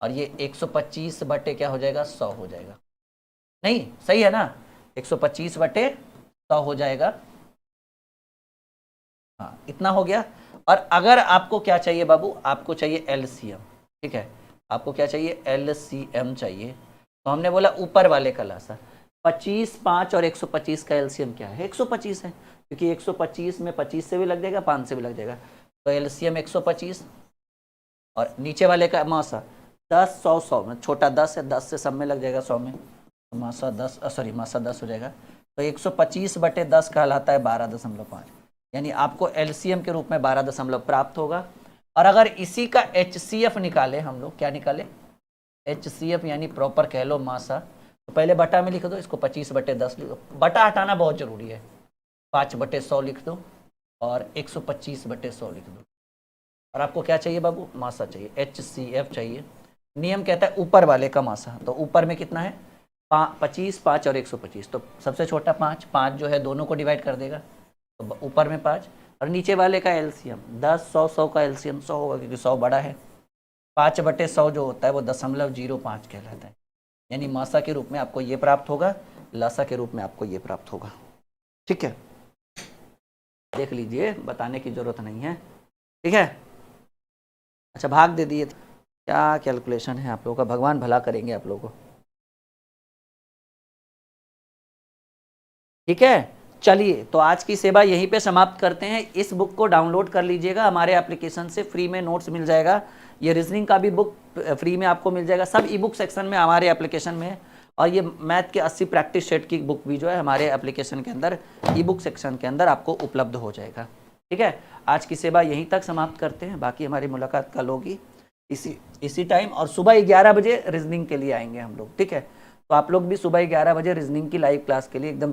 और ये 125 क्या हो जाएगा, 100 हो जाएगा। नहीं सही है ना, 125/100 हो जाएगा, हाँ इतना हो गया। और अगर आपको क्या चाहिए बाबू, आपको चाहिए एलसीएम, ठीक है, आपको क्या चाहिए, एलसीएम चाहिए। तो हमने बोला ऊपर वाले का लासा, 25, 5 और 125 का एलसीएम क्या है, 125 है, क्योंकि 125 में 25 से भी लग जाएगा, 5 से भी लग जाएगा, तो एलसीएम 125। और नीचे वाले का मासा 10 100 100 में छोटा 10 है, 10 से सब में लग जाएगा 100 में, तो मासा 10 मासा 10 हो जाएगा। तो 125/10 कहलाता है 12.5, यानी आपको एलसीएम के रूप में 12 प्राप्त होगा। और अगर इसी का एचसीएफ निकाले हम लोग, क्या निकाले, एचसीएफ यानी प्रॉपर कह लो मासा, तो पहले बटा में लिख दो, इसको 25/10 लिख दो, बटा हटाना बहुत जरूरी है, 5/100 लिख दो और 125/100 लिख दो। और आपको क्या चाहिए बाबू, मासा चाहिए, एचसीएफ चाहिए। नियम कहता है ऊपर वाले का मासा, तो ऊपर में कितना है, 25, 5 और 125, तो सबसे छोटा 5 जो है दोनों को डिवाइड कर देगा, तो ऊपर में 5, और नीचे वाले का एलसीएम 10 100 100 का एलसीएम 100 होगा, क्योंकि 100 बड़ा है। 5/100 जो होता है वो 0.05 कहलाता है, यानी मासा के रूप में आपको ये प्राप्त होगा, लासा के रूप में आपको ये प्राप्त होगा, ठीक है। देख लीजिए, बताने की जरूरत नहीं है, ठीक है। अच्छा भाग दे दिए, क्या कैलकुलेशन है आप लोगों का, भगवान भला करेंगे आप लोगों को, ठीक है। चलिए तो आज की सेवा यहीं पे समाप्त करते हैं। इस बुक को डाउनलोड कर लीजिएगा, हमारे एप्लीकेशन से फ्री में नोट्स मिल जाएगा। ये रीजनिंग का भी बुक फ्री में आपको मिल जाएगा, सब ई बुक सेक्शन में हमारे एप्लीकेशन में है। और ये मैथ के 80 प्रैक्टिस सेट की बुक भी जो है हमारे एप्लीकेशन के अंदर ई बुक सेक्शन के अंदर आपको उपलब्ध हो जाएगा, ठीक है। आज की सेवा यहीं तक समाप्त करते हैं, बाकी हमारी मुलाकात कल होगी इसी टाइम, और सुबह 11 बजे रीजनिंग के लिए आएंगे हम लोग, ठीक है। तो आप लोग भी सुबह 11 बजे रीजनिंग की लाइव क्लास के लिए एकदम